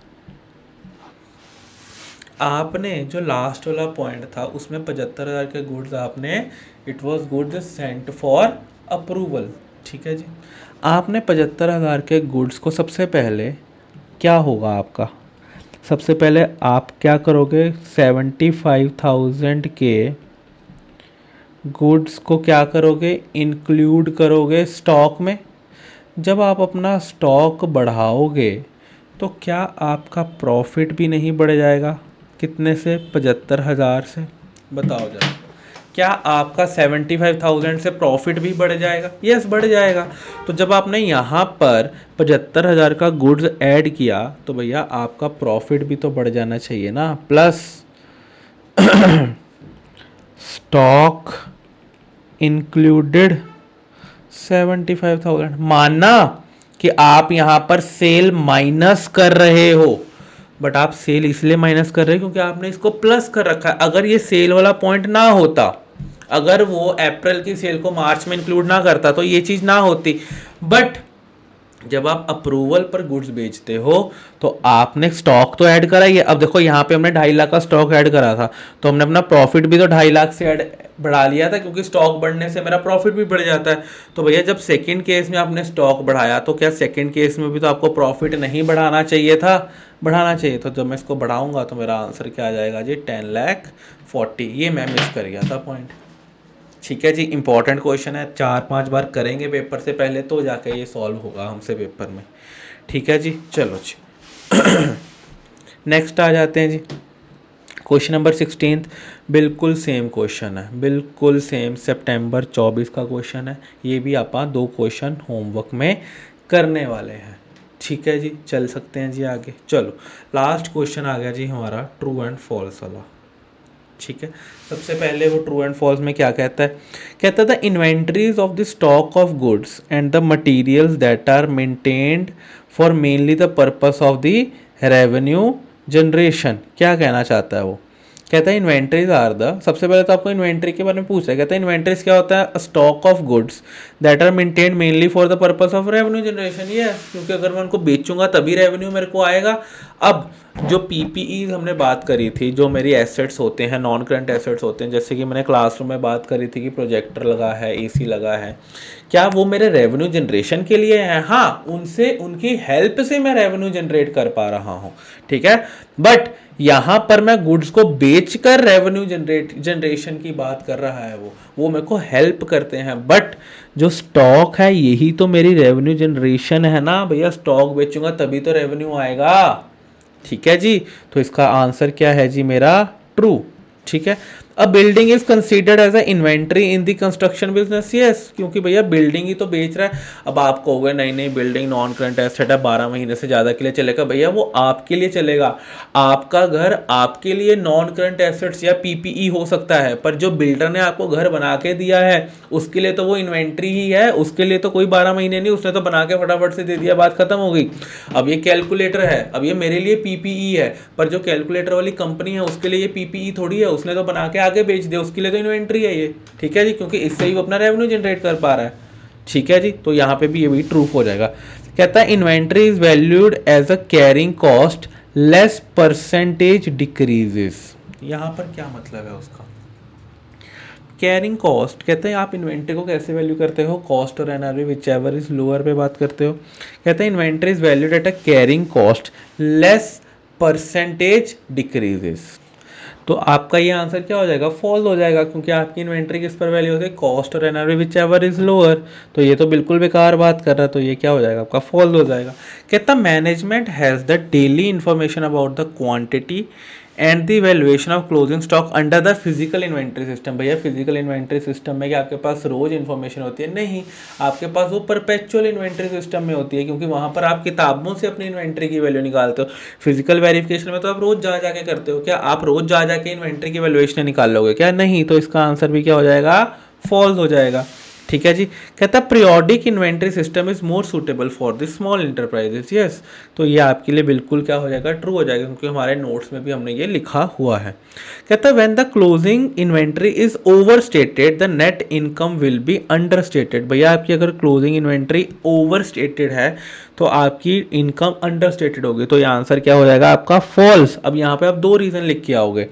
आपने जो लास्ट वाला पॉइंट था उसमें 75,000 के गुड्स आपने it was goods sent for approval ठीक है जी आपने 75,000 के गुड्स को सबसे पहले क्या होगा आपका सबसे पहले आप क्या करोगे 75,000 के गुड्स को क्या करोगे इंक्लूड करोगे स्टॉक में जब आप अपना स्टॉक बढ़ाओगे तो क्या आपका प्रॉफिट भी नहीं बढ़ जाएगा कितने से 75,000 से बताओ जरा क्या आपका 75,000 से प्रॉफिट भी बढ़ जाएगा यस बढ़ जाएगा तो जब आपने यहाँ पर 75,000 का गुड्स ऐड किया तो भैया आपका प्रॉफिट भी तो बढ़ जाना चाहिए ना प्लस स्टॉक इंक्लूडेड 75,000 माना कि आप यहाँ पर सेल माइनस कर रहे हो बट आप सेल इसलिए माइनस कर रहे हो क्योंकि आपने इसको प्लस कर रखा है अगर ये सेल वाला पॉइंट ना होता अगर वो अप्रैल की सेल को मार्च में इंक्लूड ना करता तो ये चीज़ ना होती बट जब आप अप्रूवल पर गुड्स बेचते हो तो आपने स्टॉक तो ऐड करा ही है अब देखो यहाँ पे हमने 2.5 लाख का स्टॉक ऐड करा था तो हमने अपना प्रॉफिट भी तो 2.5 लाख से ऐड बढ़ा लिया था क्योंकि स्टॉक बढ़ने से मेरा प्रॉफिट भी बढ़ जाता है तो भैया जब सेकंड केस में आपने स्टॉक बढ़ाया तो क्या सेकंड केस में भी तो आपको प्रॉफिट नहीं बढ़ाना चाहिए था बढ़ाना चाहिए तो जब मैं इसको बढ़ाऊंगा तो मेरा आंसर क्या आ जाएगा जी 10,40,000 ये मैं मिस कर गया था पॉइंट ठीक है जी इंपॉर्टेंट क्वेश्चन है 4-5 बार करेंगे पेपर से पहले तो जाके ये सॉल्व होगा हमसे पेपर में ठीक है जी चलो जी नेक्स्ट आ जाते हैं जी क्वेश्चन नंबर 16 बिल्कुल सेम क्वेश्चन है बिल्कुल सेम सितंबर 24 का क्वेश्चन है ये भी आप 2 क्वेश्चन होमवर्क में करने वाले हैं ठीक है जी चल सकते हैं जी आगे चलो लास्ट क्वेश्चन आ गया जी हमारा ट्रू एंड फॉल्स वाला ठीक है सबसे पहले वो ट्रू एंड फॉल्स में क्या कहता है कहता था inventories of the stock of goods and the materials that are maintained for mainly the purpose of the revenue generation क्या कहना चाहता है वो कहता है इन्वेंट्रीज आर द, सबसे पहले तो आपको इन्वेंट्री के बारे में पूछा है। कहता है इन्वेंट्रीज क्या होता है, stock of goods that are maintain mainly for the purpose of revenue generation. ये क्योंकि अगर मैं उनको बेचूंगा तभी रेवेन्यू मेरे को आएगा। अब जो पीपीई हमने बात करी थी, जो मेरी एसेट्स होते हैं, नॉन करंट एसेट्स होते हैं, जैसे कि मैंने क्लासरूम में बात करी थी कि प्रोजेक्टर लगा है, एसी लगा है, क्या वो मेरे रेवेन्यू जनरेशन के लिए है? हाँ, उनसे, उनकी हेल्प से मैं रेवेन्यू जनरेट कर पा रहा हूँ, ठीक है। बट यहां पर मैं गुड्स को बेचकर रेवेन्यू जनरेशन की बात कर रहा है, वो मेरे को हेल्प करते हैं। बट जो स्टॉक है यही तो मेरी रेवेन्यू जनरेशन है ना भैया, स्टॉक बेचूंगा तभी तो रेवेन्यू आएगा, ठीक है जी। तो इसका आंसर क्या है जी मेरा, ट्रू, ठीक है। A building is considered as a inventory in the construction business, yes, क्योंकि भैया बिल्डिंग ही तो बेच रहा है। अब आप कहोगे नहीं नहीं बिल्डिंग नॉन करंट एसेट है, 12 महीने से ज़्यादा के लिए चलेगा। भैया वो आपके लिए चलेगा, आपका घर आपके लिए नॉन करंट एसेट्स या पीपीई हो सकता है, पर जो बिल्डर ने आपको घर बना के दिया है उसके लिए तो वो इन्वेंट्री ही है, उसके लिए तो कोई 12 महीने नहीं, उसने तो बना के फटाफट से दे दिया, बात खत्म हो गई। अब ये कैलकुलेटर है, अब ये मेरे लिए पीपीई है, पर जो कैलकुलेटर वाली कंपनी है उसके लिए ये पीपीई थोड़ी है, उसने तो बना के आगे बेच दिया, उसके लिए तो इन्वेंट्री है ये, ठीक है जी, क्योंकि इससे ही वो अपना रेवेन्यू जनरेट कर पा रहा है, ठीक है जी। तो यहाँ पे भी ये भी ट्रू हो जाएगा। कहता है inventory is valued as a carrying cost less percentage decreases. यहाँ पर क्या मतलब है उसका, कैरिंग कॉस्ट, कहते हैं आप इन्वेंट्री को कैसे वैल्यू करते हो, कॉस्ट और NRV whichever is lower पे बात करते हो। कहते हैं inventory is valued at a carrying cost less percentage decreases. तो आपका ये आंसर क्या हो जाएगा, फॉल्स हो जाएगा, क्योंकि आपकी इन्वेंट्री किस पर वैल्यू होती है, कॉस्ट और NRV whichever is lower. तो ये तो बिल्कुल बेकार बात कर रहा है, तो ये क्या हो जाएगा आपका, फॉल्स हो जाएगा। कहता management has the daily information about the quantity and the valuation of closing stock under the physical inventory system. भैया फिजिकल इन्वेंट्री सिस्टम में क्या आपके पास रोज इन्फॉर्मेशन होती है, नहीं, आपके पास वो परपेचुअल इन्वेंट्री सिस्टम में होती है, क्योंकि वहां पर आप किताबों से अपनी इन्वेंट्री की वैल्यू निकालते हो। फिजिकल वेरिफिकेशन में तो आप रोज जा जाके करते हो, क्या आप रोज जा जाके इन्वेंट्री की वैल्यूएशन निकाल लोगे क्या, नहीं। तो इसका आंसर भी क्या हो जाएगा, फॉल्स हो जाएगा, ठीक है जी। कहता है periodic inventory system is more suitable for the small enterprises, yes. तो ये आपके लिए बिल्कुल क्या हो जाएगा, ट्रू हो जाएगा, क्योंकि हमारे नोट्स में भी हमने ये लिखा हुआ है। कहता है when the closing inventory is over stated the net income will be under stated. भैया आपकी अगर क्लोजिंग इन्वेंट्री ओवर स्टेटेड है तो आपकी इनकम अंडर स्टेटेड होगी, तो ये आंसर क्या हो जाएगा आपका, फॉल्स। अब यहाँ पे आप दो रीजन लिख के आओगे,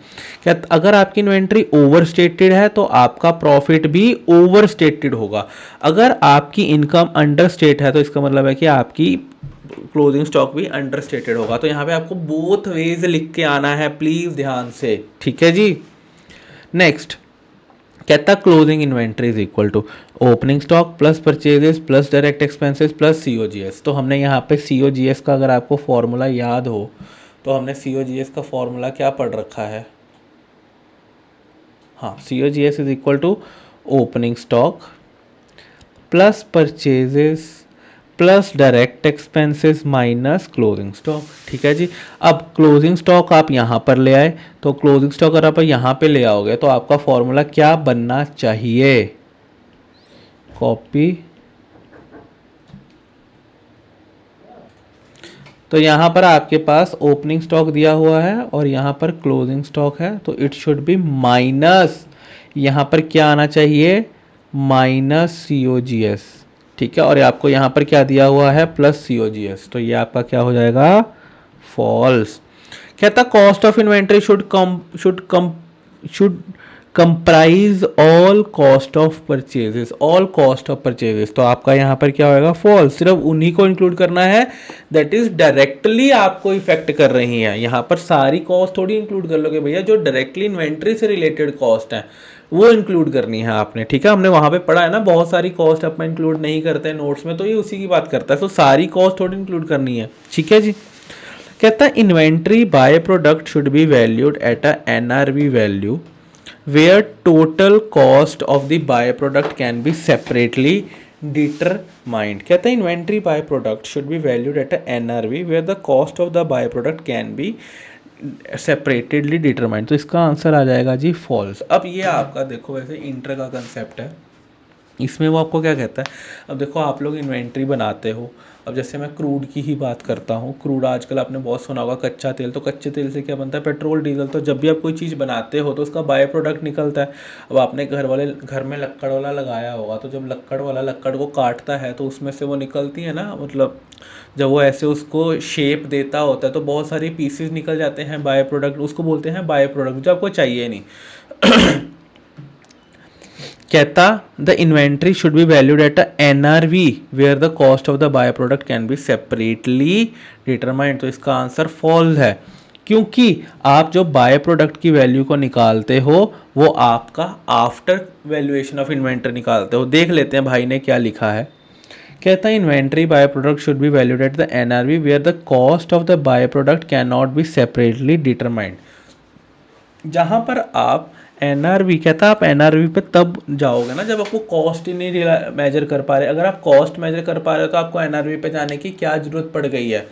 क्या अगर आपकी इन्वेंट्री ओवर स्टेटेड है तो आपका प्रॉफिट भी ओवर स्टेटेड होगा, अगर आपकी इनकम अंडर स्टेट है तो इसका मतलब है कि आपकी क्लोजिंग स्टॉक भी अंडर स्टेटेड होगा। तो यहाँ पे आपको बोथ वेज लिख के आना है, प्लीज ध्यान से, ठीक है जी। नेक्स्ट कहता closing inventory is equal to opening stock plus purchases plus direct expenses plus COGS. तो हमने यहाँ पे सीओजीएस का अगर आपको फॉर्मूला याद हो तो हमने सीओजीएस का फॉर्मूला क्या पढ़ रखा है, हाँ, COGS is equal to opening stock plus purchases plus direct expenses minus closing stock, ठीक है जी। अब क्लोजिंग स्टॉक आप यहाँ पर ले आए, तो क्लोजिंग स्टॉक अगर आप यहाँ पे ले आओगे तो आपका फॉर्मूला क्या बनना चाहिए, कॉपी, तो यहाँ पर आपके पास ओपनिंग स्टॉक दिया हुआ है और यहाँ पर क्लोजिंग स्टॉक है, तो इट शुड बी माइनस, यहाँ पर क्या आना चाहिए, माइनस सीओजीएस, ठीक है। और आपको यहाँ पर क्या दिया हुआ है, प्लस सीओजीएस, तो ये आपका क्या हो जाएगा, फॉल्स। कहता cost of inventory should comprise all cost of purchases, all cost of purchases, तो आपका यहाँ पर क्या होगा, फॉल्स। सिर्फ उन्हीं को इंक्लूड करना है दैट इज डायरेक्टली आपको इफेक्ट कर रही हैं, यहाँ पर सारी कॉस्ट थोड़ी इंक्लूड कर लोगे भैया, जो डायरेक्टली इन्वेंट्री से रिलेटेड कॉस्ट है वो इंक्लूड करनी है आपने, ठीक है। हमने वहां पे पढ़ा है ना, बहुत सारी कॉस्ट अपन इंक्लूड नहीं करते हैं नोट्स में, तो ये उसी की बात करता है, तो सारी कॉस्ट थोड़ी इंक्लूड करनी है, ठीक है जी। कहता है inventory by product should be valued at a NRV value where total cost of the byproduct can be separately determined। कहते हैं inventory byproduct should be valued at a NRV where the cost of the byproduct can be separately determined। तो इसका answer आ जाएगा जी false. अब ये आपका देखो वैसे इंटर का कंसेप्ट है, इसमें वो आपको क्या कहता है, अब देखो आप लोग इन्वेंट्री बनाते हो, अब जैसे मैं क्रूड की ही बात करता हूँ, क्रूड आजकल आपने बहुत सुना होगा कच्चा तेल, तो कच्चे तेल से क्या बनता है, पेट्रोल डीजल। तो जब भी आप कोई चीज़ बनाते हो तो उसका बाय प्रोडक्ट निकलता है। अब आपने घर में लक्कड़ वाला लगाया होगा, तो जब लक्कड़ वाला लक्कड़ को काटता है तो उसमें से वो निकलती है ना, मतलब जब वो ऐसे उसको शेप देता होता है तो बहुत सारी पीसेस निकल जाते हैं बाय प्रोडक्ट, उसको बोलते हैं बाय प्रोडक्ट, जो आपको चाहिए नहीं। कहता the inventory should be valued at NRV where the cost of the by product can be separately determined. तो इसका आंसर फॉल्स है, क्योंकि आप जो बाय प्रोडक्ट की वैल्यू को निकालते हो वो आपका आफ्टर वैल्यूएशन ऑफ इन्वेंट्री निकालते हो। देख लेते हैं भाई ने क्या लिखा है। कहता है inventory by product should be valued at the NRV where the cost of the by product can not be separately determined. जहाँ पर आप NRV, कहता है आप NRV पे तब जाओगे ना जब आपको कॉस्ट ही नहीं मेजर कर पा रहे। अगर आप कॉस्ट मेजर कर पा रहे हो तो आपको NRV पे जाने की क्या जरूरत पड़ गई है,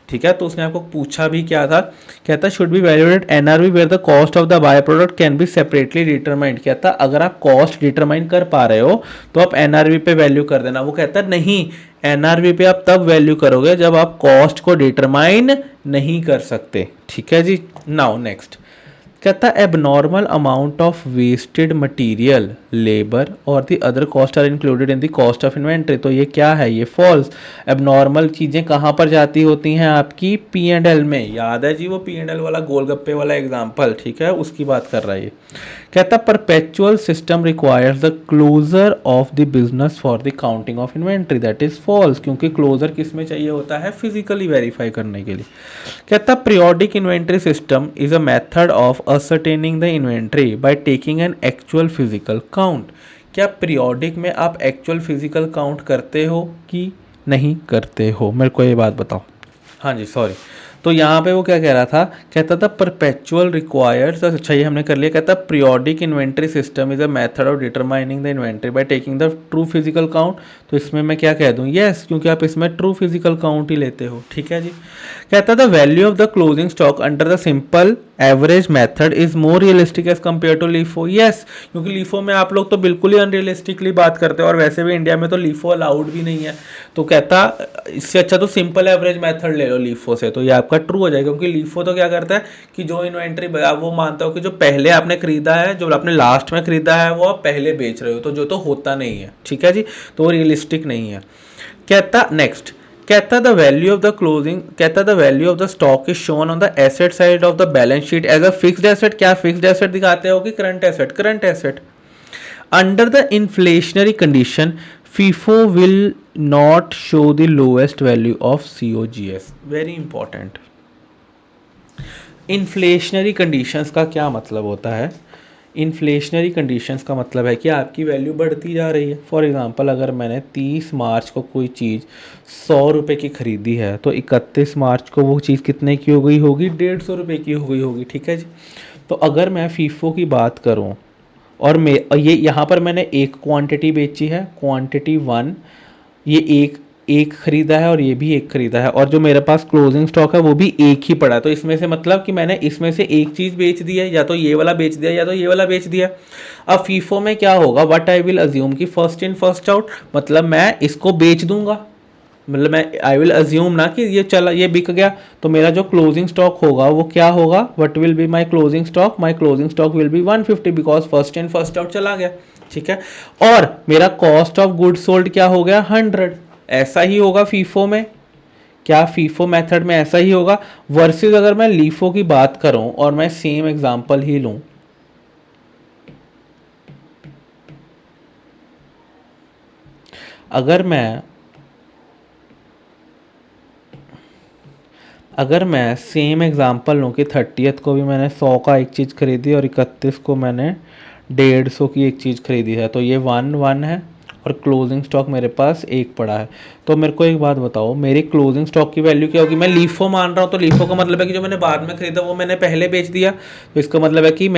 ठीक है। तो उसने आपको पूछा भी क्या था, कहता should be valued at NRV where the cost of the by product can be separately determined. कहता अगर आप कॉस्ट डिटरमाइन कर पा रहे हो तो आप NRV पे वैल्यू कर देना। वो कहता नहीं, NRV पे आप तब वैल्यू करोगे जब आप कॉस्ट को डिटरमाइन नहीं कर सकते, ठीक है जी। नाउ नेक्स्ट, कहता abnormal amount of wasted material, labour और the other cost are included in the cost of inventory. तो ये क्या है, ये फॉल्स। एबनॉर्मल चीज़ें कहाँ पर जाती होती हैं, आपकी P&L में। याद है जी वो P&L वाला गोलगप्पे वाला एग्जाम्पल, ठीक है, उसकी बात कर रहा है ये। कहता perpetual system requires the closure of the business for the counting of inventory. That is false, क्योंकि क्लोजर किस में चाहिए होता है, फिजिकली वेरीफाई करने के लिए। कहता periodic inventory system is a method of ascertaining the inventory by taking an actual physical count. क्या पीरियोडिक में आप एक्चुअल फिजिकल काउंट करते हो कि नहीं करते हो, मेरे को ये बात बताओ। हाँ जी सॉरी, तो यहाँ पे वो क्या कह रहा था, कहता था परपेचुअल रिक्वायर्स, अच्छा ये हमने कर लिया। कहता periodic inventory system is a method of determining the inventory by taking the true physical count. तो इसमें मैं क्या कह दूँ, यस, क्योंकि आप इसमें ट्रू फिजिकल काउंट ही लेते हो, ठीक है जी। कहता the value of the closing stock under the simple average method is more realistic as compare to LIFO. Yes, क्योंकि लीफो में आप लोग तो बिल्कुल ही अनरियलिस्टिकली बात करते हो, और वैसे भी इंडिया में तो लीफो अलाउड भी नहीं है। तो कहता इससे अच्छा तो सिंपल एवरेज मेथड ले लो लीफो से, तो ये आपका ट्रू हो जाएगा। क्योंकि लीफो तो क्या करता है कि जो इन्वेंट्री वो मानता हो कि जो पहले आपने खरीदा है, जो आपने लास्ट में खरीदा है, वो आप पहले बेच रहे हो, तो जो तो होता नहीं है, ठीक है जी, तो वो रियलिस्टिक नहीं है। कहता नेक्स्ट, कहता the value of the closing, कहता the value of the stock is shown on the asset side of the balance sheet as a fixed asset. क्या फिक्स्ड एसेट दिखाते हो कि current asset, current asset. Under the inflationary condition FIFO will not show the lowest value of COGS. Very important. Inflationary conditions का क्या मतलब होता है, inflationary conditions का मतलब है कि आपकी वैल्यू बढ़ती जा रही है। फॉर एग्जांपल अगर मैंने 30 मार्च को कोई चीज़ 100 रुपये की खरीदी है तो 31 मार्च को वो चीज़ कितने की हो गई होगी, 150 रुपये की हो गई होगी, ठीक है जी। तो अगर मैं FIFO की बात करूँ और ये यहाँ पर मैंने एक क्वांटिटी बेची है, क्वांटिटी 1, ये एक खरीदा है और ये भी एक खरीदा है, और जो मेरे पास क्लोजिंग स्टॉक है वो भी एक ही पड़ा है। तो इसमें से मतलब कि मैंने इसमें से एक चीज़ बेच दी है, या तो ये वाला बेच दिया या तो ये वाला बेच दिया। अब फीफो में क्या होगा, व्हाट आई विल अज्यूम कि फर्स्ट इन फर्स्ट आउट, मतलब मैं इसको बेच दूंगा, मतलब मैं आई विल अज्यूम ना कि ये चला, ये बिक गया, तो मेरा जो क्लोजिंग स्टॉक होगा वो क्या होगा, what will be my closing stock, my closing stock will be 150 because first in first out चला गया, ठीक है। और मेरा कॉस्ट ऑफ गुड सोल्ड क्या हो गया, 100। ऐसा ही होगा फीफो में, क्या फीफो मेथड में ऐसा ही होगा। वर्सेस अगर मैं लीफो की बात करूं और मैं सेम एग्जांपल ही लूं, अगर मैं सेम एग्जांपल लूँ कि 30th को भी मैंने 100 का एक चीज़ खरीदी और 31 को मैंने 150 की एक चीज़ खरीदी है, तो ये 1 है और क्लोजिंग स्टॉक मेरे पास एक पड़ा है। तो मेरे को एक बात बताओ, मेरी क्लोजिंग स्टॉक की वैल्यू क्या होगी। मैं लीफो मान रहा हूँ, तो लीफो का मतलब है कि जो मैंने बाद में खरीदा वो मैंने पहले बेच दिया, तो इसका मतलब है कि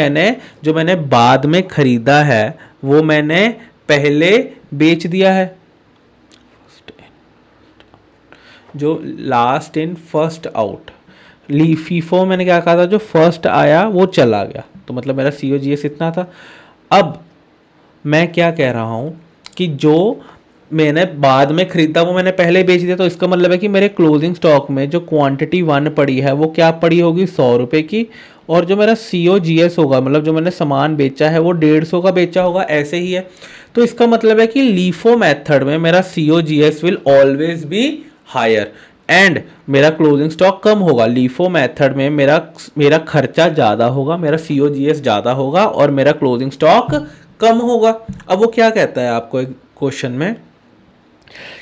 जो मैंने बाद में खरीदा है वो मैंने पहले बेच दिया है। जो last in first out, FIFO मैंने क्या कहा था, जो फर्स्ट आया वो चला गया, तो मतलब मेरा COGS इतना था। अब मैं क्या कह रहा हूँ कि जो मैंने बाद में खरीदा वो मैंने पहले बेच दिया, तो इसका मतलब है कि मेरे क्लोजिंग स्टॉक में जो क्वांटिटी 1 पड़ी है वो क्या पड़ी होगी, 100 रुपये की, और जो मेरा COGS होगा, मतलब जो मैंने सामान बेचा है वो 150 का बेचा होगा, ऐसे ही है। तो इसका मतलब है कि लीफो मेथड में मेरा COGS will always be higher and मेरा क्लोजिंग स्टॉक कम होगा। लीफो मेथड में मेरा मेरा खर्चा ज़्यादा होगा, मेरा COGS ज़्यादा होगा और मेरा क्लोजिंग स्टॉक कम होगा। अब वो क्या कहता है आपको एक क्वेश्चन में,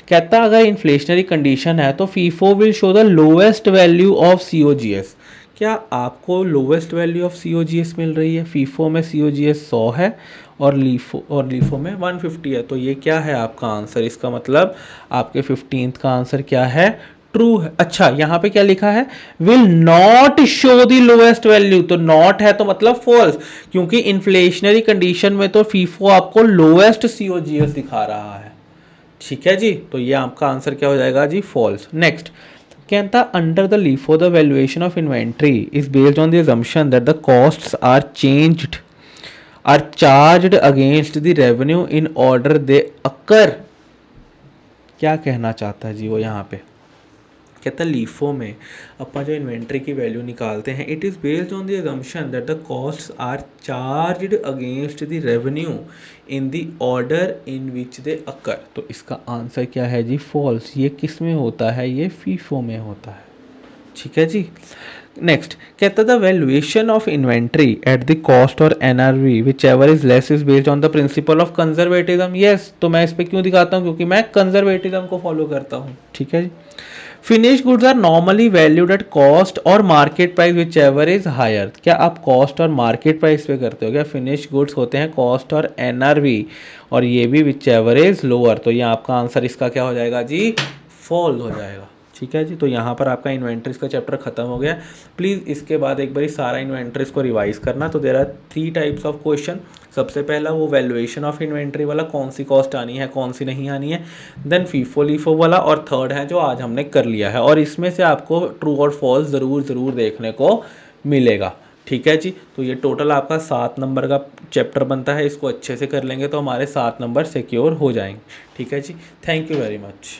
कहता है अगर इन्फ्लेशनरी कंडीशन है तो FIFO will show the lowest value of COGS। क्या आपको लोएस्ट वैल्यू ऑफ COGS मिल रही है? फीफो में COGS 100 है और लीफो में 150 है, तो ये क्या है आपका आंसर? इसका मतलब आपके 15th का आंसर क्या है? ट्रू है। अच्छा, यहाँ पे क्या लिखा है? Will not show the lowest value, तो नॉट है तो मतलब फॉल्स, क्योंकि इन्फ्लेशनरी कंडीशन में तो फीफो आपको लोएस्ट COGS दिखा रहा है। ठीक है जी, तो ये आपका आंसर क्या हो जाएगा जी? फॉल्स। नेक्स्ट कहता under the LIFO the valuation of inventory is based on the assumption that the costs are charged against the revenue in order they occur. क्या कहना चाहता है जी वो यहाँ पे? कहता लीफो में अपन जो इन्वेंट्री की वैल्यू निकालते हैं, it is based on the assumption that the costs are charged against the revenue in the order in which they occur. तो इसका आंसर क्या है जी? फॉल्स। ये किस में होता है? ये फीफो में होता है। ठीक है जी। नेक्स्ट कहता the valuation of inventory at the cost और NRV which ever is less is based on the principle of conservatism. Yes, तो मैं इस पर क्यों दिखाता हूँ? क्योंकि मैं कंजर्वेटिज्म को फॉलो करता हूँ। ठीक है जी। Finish goods are normally valued at cost और market price whichever is higher. क्या आप कॉस्ट और मार्केट प्राइस पे करते हो क्या? फिनिश गुड्स होते हैं कॉस्ट और NRV, और ये भी विच एवर इज लोअर। तो ये आपका आंसर इसका क्या हो जाएगा जी? फॉल्स हो जाएगा। ठीक है जी, तो यहाँ पर आपका इन्वेंट्रीज का चैप्टर खत्म हो गया। प्लीज़ इसके बाद एक बार सारा इन्वेंट्रीज को रिवाइज करना। तो there are 3 types of question. सबसे पहला वो वैल्यूएशन ऑफ इन्वेंट्री वाला, कौन सी कॉस्ट आनी है कौन सी नहीं आनी है। देन फीफो लीफो वाला, और थर्ड है जो आज हमने कर लिया है, और इसमें से आपको ट्रू और फॉल्स ज़रूर देखने को मिलेगा। ठीक है जी, तो ये टोटल आपका 7 नंबर का चैप्टर बनता है। इसको अच्छे से कर लेंगे तो हमारे 7 नंबर सिक्योर हो जाएंगे। ठीक है जी, थैंक यू वेरी मच।